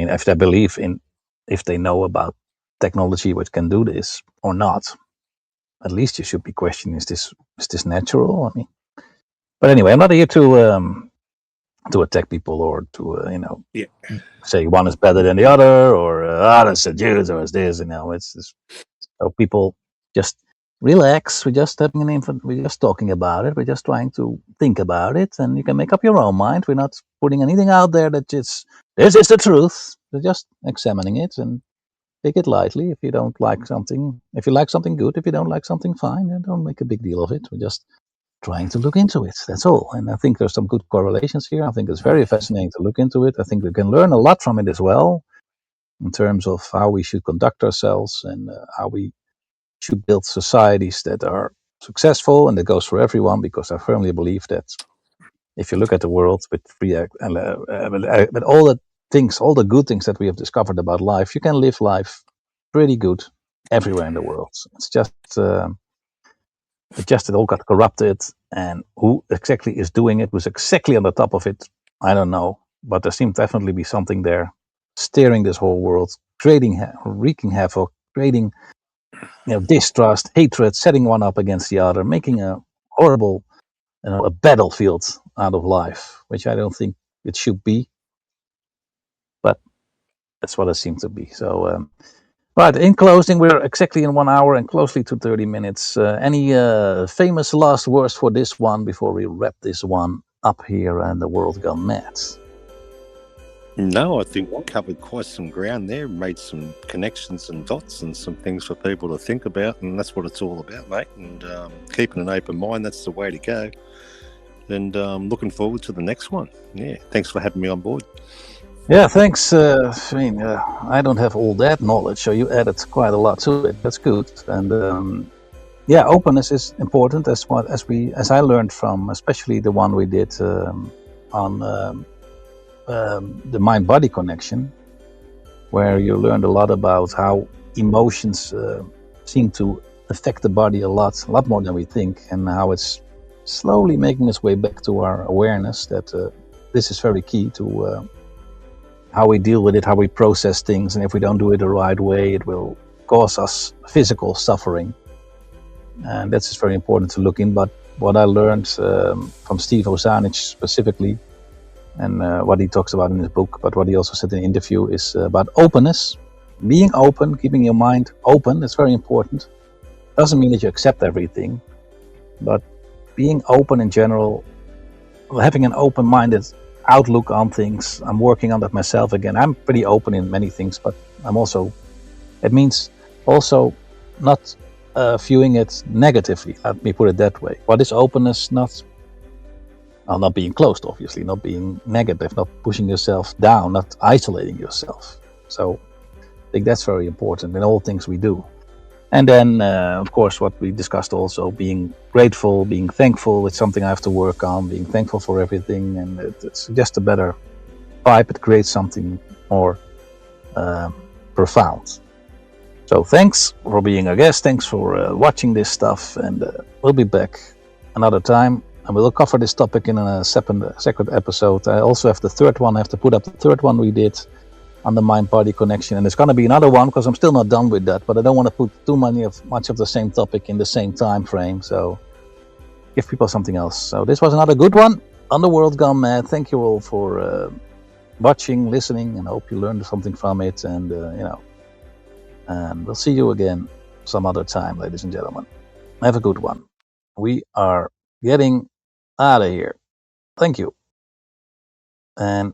B: if they believe in, if they know about technology which can do this or not, at least you should be questioning: is this natural? I mean, but anyway, I'm not here to attack people or to say one is better than the other, or that's the Jews, or it's this. It's so people just relax. We're just we're just talking about it. We're just trying to think about it, and you can make up your own mind. We're not putting anything out there that this is the truth. We're just examining it and take it lightly. If you don't like something, if you like something, good. If you don't like something, fine. And don't make a big deal of it. We're just trying to look into it. That's all. And I think there's some good correlations here. I think it's very fascinating to look into it. I think we can learn a lot from it as well, in terms of how we should conduct ourselves and how we should build societies that are successful, and that goes for everyone, because I firmly believe that if you look at the world with free with all the things, all the good things that we have discovered about life, you can live life pretty good everywhere in the world. It's just it all got corrupted, and who exactly is doing it, who's exactly on the top of it, I don't know, but there seems definitely be something there steering this whole world, wreaking havoc, creating distrust, hatred, setting one up against the other, making a horrible, a battlefield out of life, which I don't think it should be, but that's what it seems to be. So, right, in closing, we're exactly in 1 hour and closely to 30 minutes. Any famous last words for this one before we wrap this one up here and the world gone mad?
D: No, I think we covered quite some ground there, made some connections and dots and some things for people to think about, and that's what it's all about, mate. And keeping an open mind, that's the way to go. And looking forward to the next one. Yeah, thanks for having me on board.
B: Yeah, thanks. I don't have all that knowledge, so you added quite a lot to it. That's good. And openness is important, as I learned from, especially the one we did on the mind-body connection, where you learned a lot about how emotions seem to affect the body a lot more than we think, and how it's slowly making its way back to our awareness that this is very key to how we deal with it, how we process things, and if we don't do it the right way, it will cause us physical suffering. And that's just very important to look in. But what I learned from Steve Ozanich specifically, and what he talks about in his book, but what he also said in the interview, is about openness. Being open, keeping your mind open, that's very important. Doesn't mean that you accept everything, but being open in general, having an open-minded outlook on things. I'm working on that myself again. I'm pretty open in many things, but it means also not viewing it negatively. Let me put it that way. What is openness? Not being closed, obviously, not being negative, not pushing yourself down, not isolating yourself. So I think that's very important in all things we do. And then, of course, what we discussed also, being grateful, being thankful, it's something I have to work on, being thankful for everything. And it's just a better vibe. It creates something more profound. So thanks for being a guest. Thanks for watching this stuff. And we'll be back another time. And we'll cover this topic in a second episode. I also have the third one. I have to put up the third one we did on the mind-body connection, and there's going to be another one because I'm still not done with that, but I don't want to put too much of the same topic in the same time frame, so give people something else. So this was another good one on the World Gone Mad. Thank you all for watching, listening, and I hope you learned something from it. And and we'll see you again some other time, ladies and gentlemen. Have a good one. We are getting out of here. Thank you. And